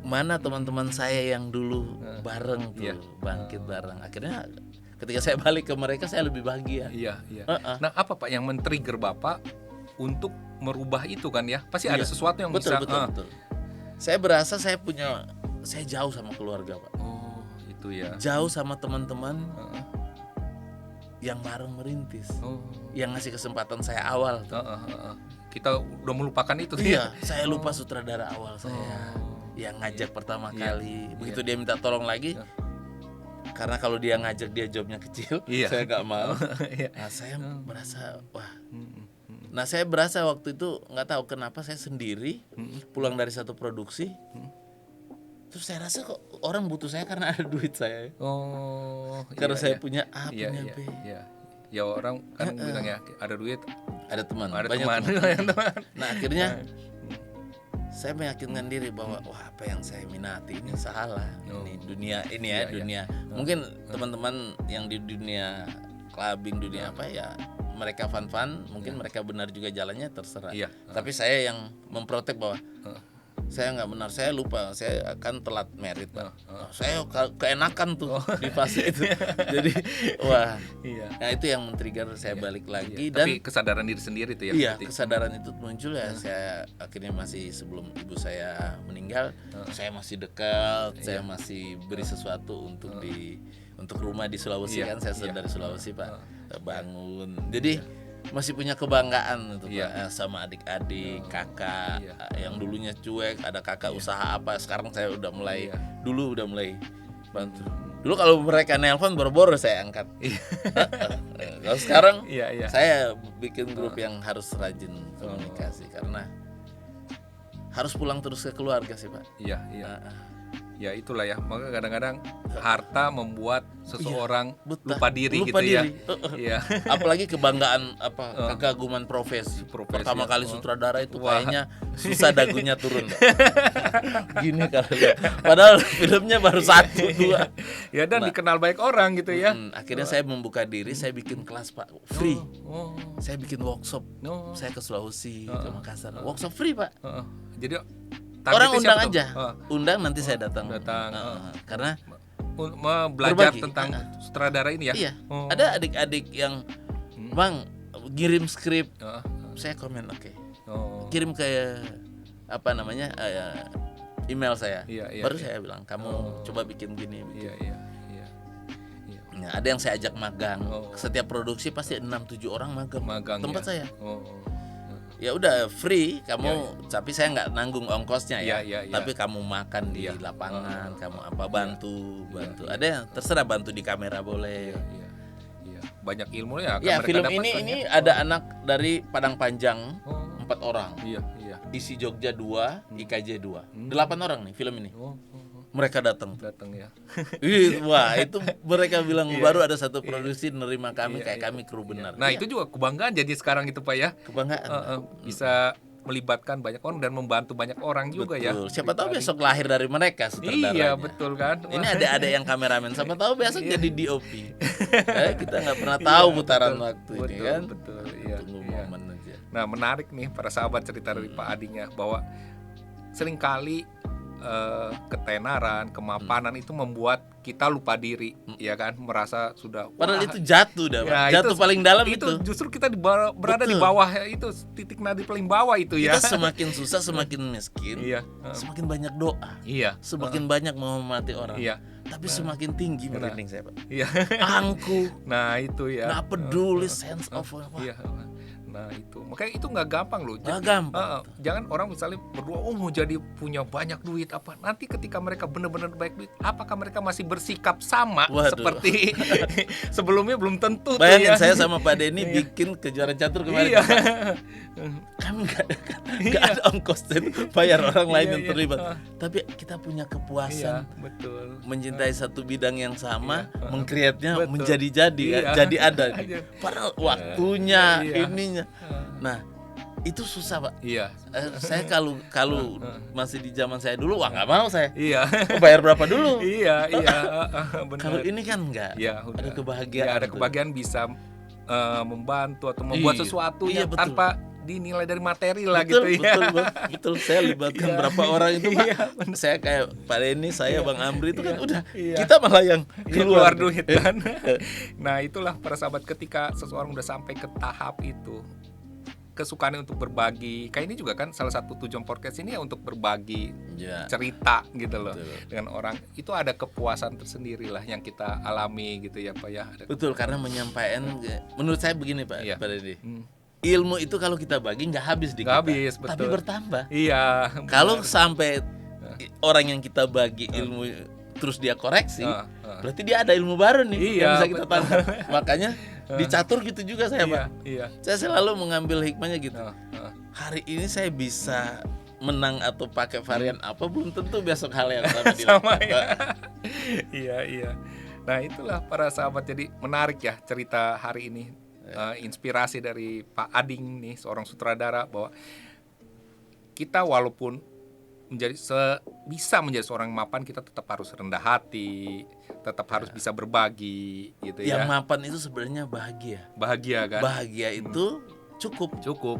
mana teman-teman saya yang dulu bareng tuh, Iya. bangkit bareng. Akhirnya ketika saya balik ke mereka saya lebih bahagia. Iya, iya. Nah, apa Pak yang men-trigger Bapak untuk merubah itu kan ya? Pasti ada Iya. sesuatu yang Betul, bisa. betul. Saya berasa saya jauh sama keluarga Pak, Oh, itu ya. jauh sama teman-teman yang bareng merintis, Oh. yang ngasih kesempatan saya awal tuh. Kita udah melupakan itu tuh Iya, ya. saya lupa sutradara awal saya yang ngajak pertama Iya. kali. Begitu dia minta tolong lagi, karena kalau dia ngajak dia jobnya kecil, Iya. saya nggak mau. Iya. Nah saya merasa wah. Nah saya berasa waktu itu nggak tahu kenapa saya sendiri pulang dari satu produksi. Terus saya rasa kok orang butuh saya karena ada duit saya. Oh, Karena iya, saya iya. punya A, Iya, punya iya, B. iya. Ya orang kan bilang ya ada duit, Ada teman, ada banyak teman. teman. Banyak teman. Nah akhirnya saya meyakinkan diri bahwa wah apa yang saya minati ini salah. Ini dunia ini ya, Iya, iya. dunia. Mungkin teman-teman yang di dunia clubbing, dunia apa ya, mereka fun-fun, mungkin mereka benar juga jalannya terserah. Iya. Tapi saya yang memprotek bahwa saya nggak benar, saya lupa, saya akan telat merit Pak. Saya keenakan tuh di fase itu. Jadi wah, Iya. nah itu yang men-trigger saya balik lagi. Iya. Dan Tapi kesadaran diri sendiri tuh ya. iya, berarti. kesadaran itu muncul ya. Saya akhirnya masih sebelum ibu saya meninggal, saya masih dekat, saya masih beri sesuatu untuk untuk rumah di Sulawesi. Iya, Kan saya iya. dari Sulawesi Pak, bangun. Jadi masih punya kebanggaan untuk Iya. Pak, sama adik-adik, kakak Iya. yang dulunya cuek, ada kakak usaha apa, sekarang saya udah mulai dulu udah mulai bantu. Dulu kalau mereka nelpon boro-boro saya angkat. Kalau sekarang Iya, iya. saya bikin grup yang harus rajin komunikasi karena harus pulang terus ke keluarga sih Pak. Iya, iya. Ya itulah ya, maka kadang-kadang harta membuat seseorang betul. lupa diri Lupa gitu diri. ya. Iya. Apalagi kebanggaan kegaguman profesi. Pertama ya. kali sutradara itu Wah. kayaknya susah dagunya turun. Gini kalau lihat. Padahal filmnya baru 1 2. Ya dan dikenal baik orang gitu ya. Akhirnya saya membuka diri, saya bikin kelas Pak, free. Oh. Saya bikin workshop. No. Saya ke Sulawesi, ke Makassar. Workshop free Pak. Jadi Orang targetnya undang siapa tuh? aja. Undang nanti saya datang. Datang. Karena Belajar berbagi. tentang sutradara ini ya. iya, Oh. ada adik-adik yang Bang kirim skrip, Heeh. saya komen oke. Oh. Kirim ke apa namanya email saya. Iya, iya, Baru iya. saya bilang kamu coba bikin gini. Iya, iya, iya. Nah, ada yang saya ajak magang. Oh. Setiap produksi pasti 6-7 orang magang. Magang Tempat ya. saya. Oh. Ya udah free kamu, tapi saya nggak nanggung ongkosnya ya. Iya, iya, Tapi kamu makan di Iya. lapangan, kamu apa bantu. Ada yang terserah bantu di kamera boleh. Iya. Iya. Banyak ilmu ya. Ya mereka film dapatkan ini ya. ada anak dari Padang Panjang Oh. 4 orang, Iya, iya. isi Jogja 2, IKJ 2, 8 orang nih film ini. Oh. Mereka datang. Datang ya. Wah itu mereka bilang baru ada satu produksi nerima kami kayak kami kru benar. Nah, Iya, itu juga kebanggaan jadi sekarang itu Pak ya. kebanggaan. Bisa melibatkan banyak orang dan membantu banyak orang juga ya. Betul. Siapa tahu besok lahir dari mereka sutradaranya. Iya, betul kan. Ini ada yang kameramen, siapa tahu besok jadi DOP. Kita nggak pernah tahu putaran waktu ini Betul, kan. betul. Iya. Tunggu Iya. momen aja. Nah, menarik nih para sahabat cerita dari Pak Adinya bahwa seringkali ketenaran, kemapanan itu membuat kita lupa diri, ya kan, merasa sudah Padahal wah, itu jatuh dah, Pak. ya, Jatuh paling dalam itu itu. justru kita berada di Betul. bawah itu titik nadi paling bawah itu ya. Kita semakin susah, semakin miskin, Iya. semakin banyak doa, Iya. semakin banyak menghormati orang. Iya. Tapi semakin tinggi merinding saya, Pak. Iya. Angkuh, Nah, itu ya. nggak peduli sense of Iya. Nah, itu. Makanya itu nggak gampang loh. nggak gampang. Jangan orang misalnya berdua mau jadi punya banyak duit apa. Nanti ketika mereka benar-benar baik duit, apakah mereka masih bersikap sama Waduh. seperti sebelumnya belum tentu tuh Bayangin ya. saya sama Pak Denny bikin kejuaraan catur kemarin. Iya. Kami nggak ada ongkos dan bayar orang lain Iya, yang iya. terlibat. Tapi kita punya Iya, kepuasan betul. mencintai satu bidang yang sama, Iya. mengkreatnya Betul. menjadi-jadi, Iya. jadi ada. Iya. Padahal waktunya, Iya. ininya. Nah, itu susah Pak. Iya. Saya kalau masih di zaman saya dulu, wah nggak mau saya. Iya. Bayar berapa dulu? Iya, benar. Kalau ini kan enggak. Iya, Ada udah. kebahagiaan. Ya, ada tuh. kebahagiaan bisa membantu atau membuat Iya. sesuatu Iya, yang betul. tanpa dinilai dari materi lah Betul, gitu ya. betul. Saya libatkan Iya. berapa orang itu Pak. Iya, Saya kayak Pak Denny, saya Bang Amri itu kan udah Iya. kita malah yang Keluar keluar. duit kan. Nah, itulah para sahabat ketika seseorang udah sampai ke tahap itu, kesukaannya untuk berbagi. Kayak ini juga kan salah satu tujuan podcast ini ya untuk berbagi Ya. cerita gitu loh Betul. dengan orang. Itu ada kepuasan tersendiri lah yang kita alami gitu ya Pak ya. Betul, karena menyampaikan menurut saya begini Pak, Iya. Pak Denny. Hmm. Ilmu itu kalau kita bagi nggak habis di Nggak kita, habis, tapi betul. bertambah. Iya. Kalau sampai orang yang kita bagi ilmu terus dia koreksi, berarti dia ada ilmu baru nih Iya, yang bisa kita betul. tangkap. Makanya di catur gitu juga saya Pak. Iya. Saya selalu mengambil hikmahnya gitu. Heeh. Hari ini saya bisa menang atau pakai varian apa belum tentu besok hal yang sama Sama dilakukan. ya. Iya. Nah, itulah para sahabat, jadi menarik ya cerita hari ini. Inspirasi dari Pak Ading nih, seorang sutradara, bahwa kita walaupun bisa menjadi seorang mapan, kita tetap harus rendah hati, tetap harus bisa berbagi gitu Yang ya. mapan itu sebenarnya bahagia. Bahagia kan? Bahagia itu cukup, Cukup.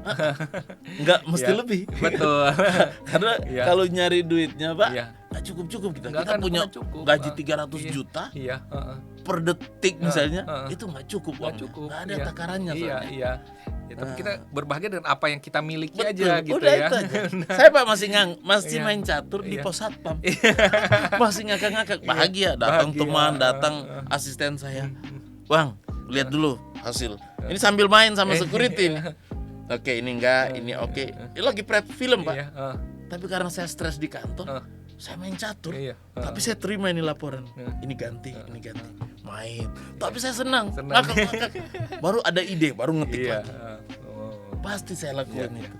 nggak mesti Iya, lebih. Betul. Karena Iya. kalau nyari duitnya Pak, Iya. nggak cukup kita. Nggak Kita akan punya pernah cukup. gaji 300 Iya. juta Iya. per detik misalnya, Heeh. itu nggak cukup Nggak uangnya. cukup. Nggak ada Iya. takarannya Iya. soalnya. Ya, tapi kita berbahagia dengan apa yang kita miliki Betul, aja gitu udah ya. itu aja. Saya Pak masih Iya. main catur di Iya. pos satpam. Masih ngakak-ngakak, bahagia. Datang Bahagia. teman, datang asisten saya. Bang, lihat dulu hasil. Ini sambil main sama security nih. Oke, ini enggak, ini oke. Ini lagi prep film, Pak. Iya. Tapi karena saya stres di kantor, saya main catur. Iya. Tapi saya terima ini laporan. Ini ganti. Main. Tapi saya senang. Senang. Ngakak-ngakak. Baru ada ide, baru ngetik Iya. lagi. Oh. Pasti saya lakuin Iya, itu.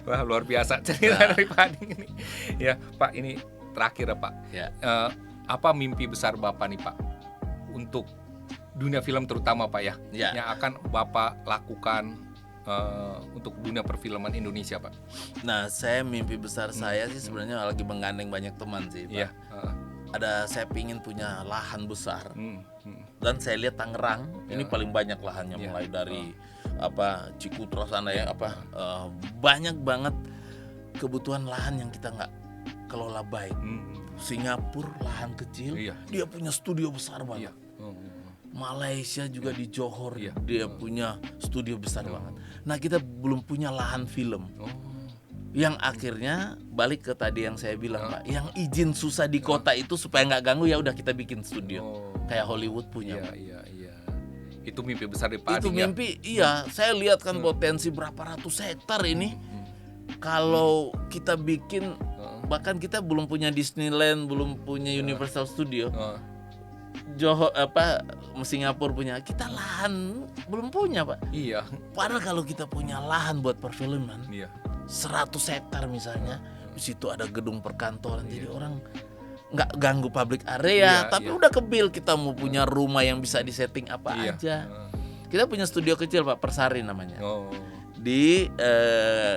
Wah, luar biasa cerita dari Pak Ading ini. Ya, Pak, ini terakhir ya Pak. Ya. Apa mimpi besar Bapak nih Pak untuk dunia film terutama Pak ya, Ya. yang akan Bapak lakukan untuk dunia perfilman Indonesia Pak? Nah, saya mimpi besar saya sih sebenarnya lagi menggandeng banyak teman sih, Pak. Iya. Saya pingin punya lahan besar. Hmm. Dan saya lihat Tangerang ini Ya. paling banyak lahannya, Ya. mulai dari Cikutra sana ya, banyak banget kebutuhan lahan yang kita nggak kelola baik. Singapura lahan kecil, Iya. dia punya studio besar Iya. banget. Malaysia juga di Johor, Iya. dia punya studio besar banget. Nah, kita belum punya lahan film. Yang akhirnya balik ke tadi yang saya bilang, Pak, yang izin susah di kota itu supaya nggak ganggu, ya udah kita bikin studio kayak Hollywood punya. Iya, Pak. iya. Itu mimpi besar dari Pak Itu Ading ya? mimpi, iya. Saya lihat kan potensi berapa ratus hektar ini. Kalau kita bikin, bahkan kita belum punya Disneyland, belum punya Universal Studio. Johor Singapura punya, kita lahan belum punya, Pak. Iya. Padahal kalau kita punya lahan buat perfilman, Iya. 100 hektar misalnya, di situ ada gedung perkantoran, jadi orang nggak ganggu public area, Iya, tapi iya. udah kebil kita mau punya rumah yang bisa disetting apa Iya. aja. Kita punya studio kecil, Pak, Persari namanya, Oh. di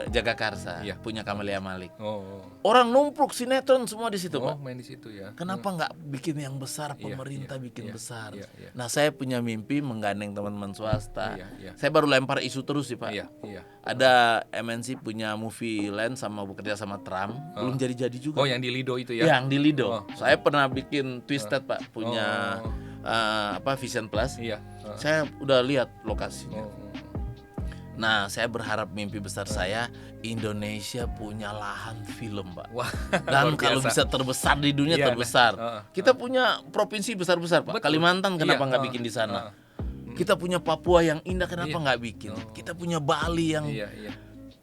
Jagakarsa, Iya. punya Camelia Malik. Oh. Orang numpluk sinetron semua di situ, Oh, Pak. main di situ ya. Kenapa nggak bikin yang besar, Iya, pemerintah iya, bikin iya, besar. iya, iya. Nah, saya punya mimpi menggandeng teman-teman swasta. Iya, iya. Saya baru lempar isu terus sih, Pak. Iya, iya. Ada MNC punya movie land sama bekerja sama Trump, belum jadi-jadi juga. Oh, yang di Lido itu ya? Yang di Lido. Oh. Saya pernah bikin Twisted, Pak, punya Vision Plus. Iya. Saya udah lihat lokasinya. Oh. Nah, saya berharap mimpi besar saya Indonesia punya lahan film, Pak. Wah, Dan luar kalau biasa. bisa terbesar di dunia, Iya, terbesar. nah, Kita punya provinsi besar-besar, Pak. Betul. Kalimantan kenapa Iya, nggak bikin di sana? uh. Kita punya Papua yang indah, kenapa Iya. nggak bikin? Kita punya Bali yang Iya, iya.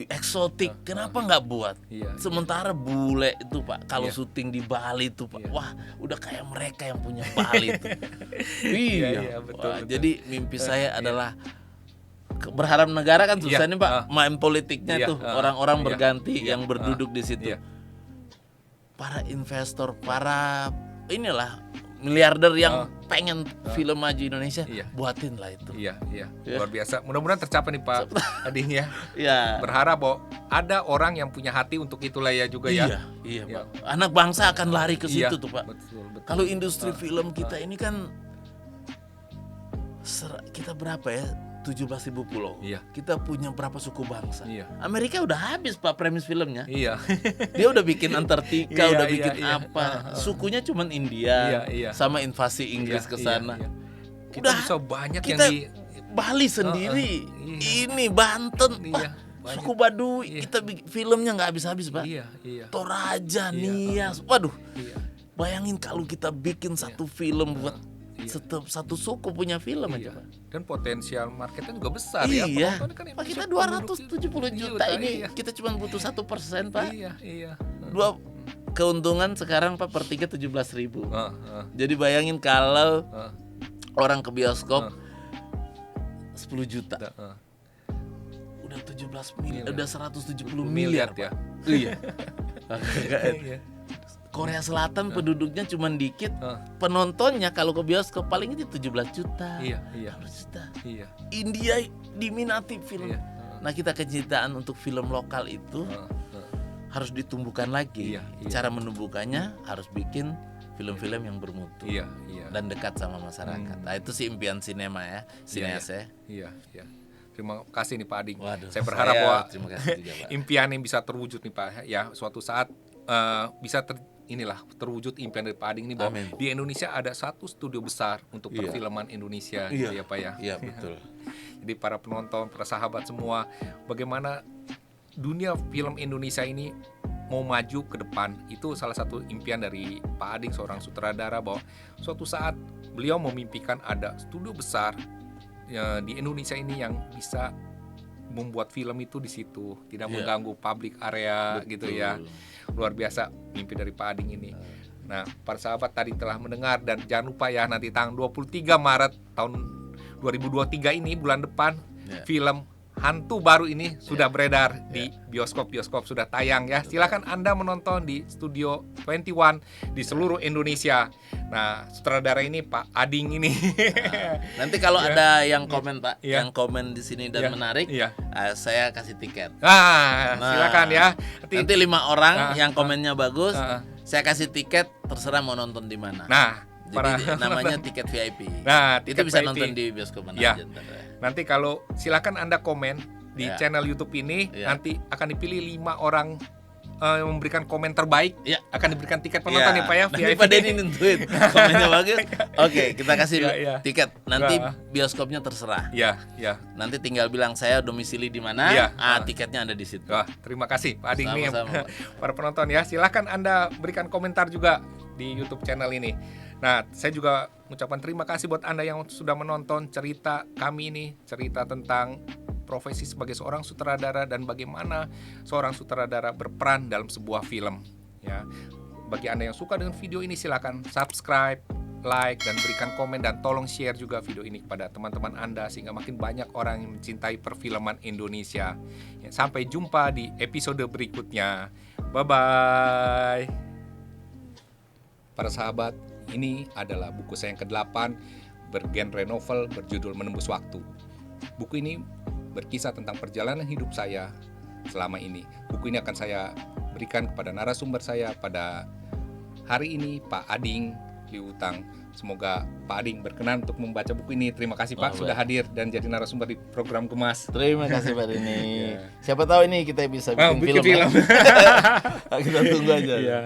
eksotik, kenapa nggak buat? Iya. Sementara bule itu, Pak, kalau Iya. syuting di Bali itu, Pak, Iya. wah, udah kayak mereka yang punya Bali itu. Iya, Iya, iya, betul, Wah, betul. jadi mimpi saya adalah berharap negara kan susah Iya, nih, Pak, main politiknya iya, tuh, orang-orang iya, berganti iya, yang berduduk di situ. Iya. Para investor, para inilah miliarder yang pengen film maju Indonesia, Iya. buatin lah itu. Iya, iya. Ya. Luar biasa. Mudah-mudahan tercapai nih Pak Ading ya. Ya. Berharap bahwa ada orang yang punya hati untuk itulah ya juga Iya, ya. iya, Iya. Pak. Anak bangsa akan lari ke Iya, situ tuh, Pak. Betul, betul. Kalau industri film kita ini kan kita berapa ya? 17.000 pulau. Iya. Kita punya berapa suku bangsa? Iya. Amerika udah habis, Pak, premis filmnya. Iya. Dia udah bikin Antartika, Iya, udah iya, bikin iya. apa? Sukunya cuman India, Iya, iya. sama invasi Inggris Iya, ke iya, sana. iya. Kita Udah, bisa banyak kita yang di Bali sendiri, iya. ini Banten, Iya, wah, banyak. suku Baduy, Iya. kita bikin filmnya nggak habis-habis, Pak. Iya, iya. Toraja, Iya, Nias, waduh. Iya. Bayangin kalau kita bikin satu film buat Iya. satu suku punya film aja, Iya. Pak. Dan potensial marketnya juga besar ya. Iya, Penontonnya kan Pak, kita penduduk 270 juta ini, iya. kita cuma butuh 1%, Pak. Iya, iya. Dua keuntungan sekarang, Pak, per tiket 17.000. Heeh. Jadi bayangin kalau Heeh. orang ke bioskop 10 juta, Heeh. udah 17 miliar, Miliar. udah 170 miliar miliar, ya. Pak. Iya. Iya. Korea Selatan penduduknya cuma dikit, Heeh. penontonnya kalau ke bioskop paling itu 17 juta, Iya, iya. 15 juta. Iya. India diminati film. Iya. Nah, kita kecintaan untuk film lokal itu Heeh. harus ditumbuhkan lagi. Iya, iya. Cara menumbuhkannya harus bikin film-film yang bermutu Iya, iya. dan dekat sama masyarakat. Nah, itu sih impian sinema ya, sineas ya. Iya, iya. Terima kasih nih Pak Ading. Waduh, Saya berharap saya bahwa terima kasih juga, Pak. impian yang bisa terwujud nih Pak ya, suatu saat bisa terwujud impian dari Pak Ading ini bahwa Amin. di Indonesia ada satu studio besar untuk Iya. perfilman Indonesia Iya. gitu ya Pak ya. Iya, betul. Jadi para penonton, para sahabat semua, bagaimana dunia film Indonesia ini mau maju ke depan, itu salah satu impian dari Pak Ading, seorang sutradara, bahwa suatu saat beliau memimpikan ada studio besar ya, di Indonesia ini yang bisa membuat film itu di situ, tidak Iya. mengganggu public area gitu ya. Betul. Luar biasa mimpi dari Pak Ading ini. Nah, para sahabat tadi telah mendengar, dan jangan lupa ya, nanti tanggal 23 Maret tahun 2023 ini, bulan depan, Ya. film hantu baru ini sudah beredar di bioskop-bioskop, sudah tayang ya. Silakan Anda menonton di Studio 21 di seluruh Indonesia. Nah, sutradara ini Pak Ading ini. Nanti kalau ada yang komen Pak, Ya. yang komen di sini dan Ya. menarik, Iya. saya kasih tiket. Nah, silakan ya. Nanti 5 orang Ah, yang komennya bagus, ah. saya kasih tiket, terserah mau nonton di mana. Nah, Jadi namanya tiket VIP. Nah, Itu tiket bisa VIP. nonton di bioskop mana Ya. aja ntar ya. Nanti kalau silakan Anda komen di Ya. channel YouTube ini, Ya. nanti akan dipilih 5 orang yang memberikan komen terbaik, Ya. akan diberikan tiket penonton ya Pak ya. Nanti Pak Denny nentuin komennya bagus. Oke, kita kasih Ya, ya. tiket. Nanti Ya. bioskopnya terserah. Ya, ya. Nanti tinggal bilang saya domisili di mana. Ya. Tiketnya ada di situ. Wah, terima kasih Pak Ading nih Sama-sama, Pak. para penonton ya. Silakan Anda berikan komentar juga di YouTube channel ini. Nah, saya juga mengucapkan terima kasih buat Anda yang sudah menonton cerita kami ini, cerita tentang profesi sebagai seorang sutradara dan bagaimana seorang sutradara berperan dalam sebuah film ya. Bagi Anda yang suka dengan video ini, silakan subscribe, like, dan berikan komen, dan tolong share juga video ini kepada teman-teman Anda sehingga makin banyak orang yang mencintai perfilman Indonesia. Ya, sampai jumpa di episode berikutnya. Bye-bye. Para sahabat, ini adalah buku saya yang ke-8 bergenre novel berjudul Menembus Waktu. Buku ini berkisah tentang perjalanan hidup saya selama ini. Buku ini akan saya berikan kepada narasumber saya pada hari ini, Pak Ading Liutang. Semoga Pak Ading berkenan untuk membaca buku ini. Terima kasih Pak sudah hadir dan jadi narasumber di program Gemas. Terima kasih Pak Denny. Ya. Siapa tahu ini kita bisa bikin bikin film. film. Kita tunggu aja. Iya.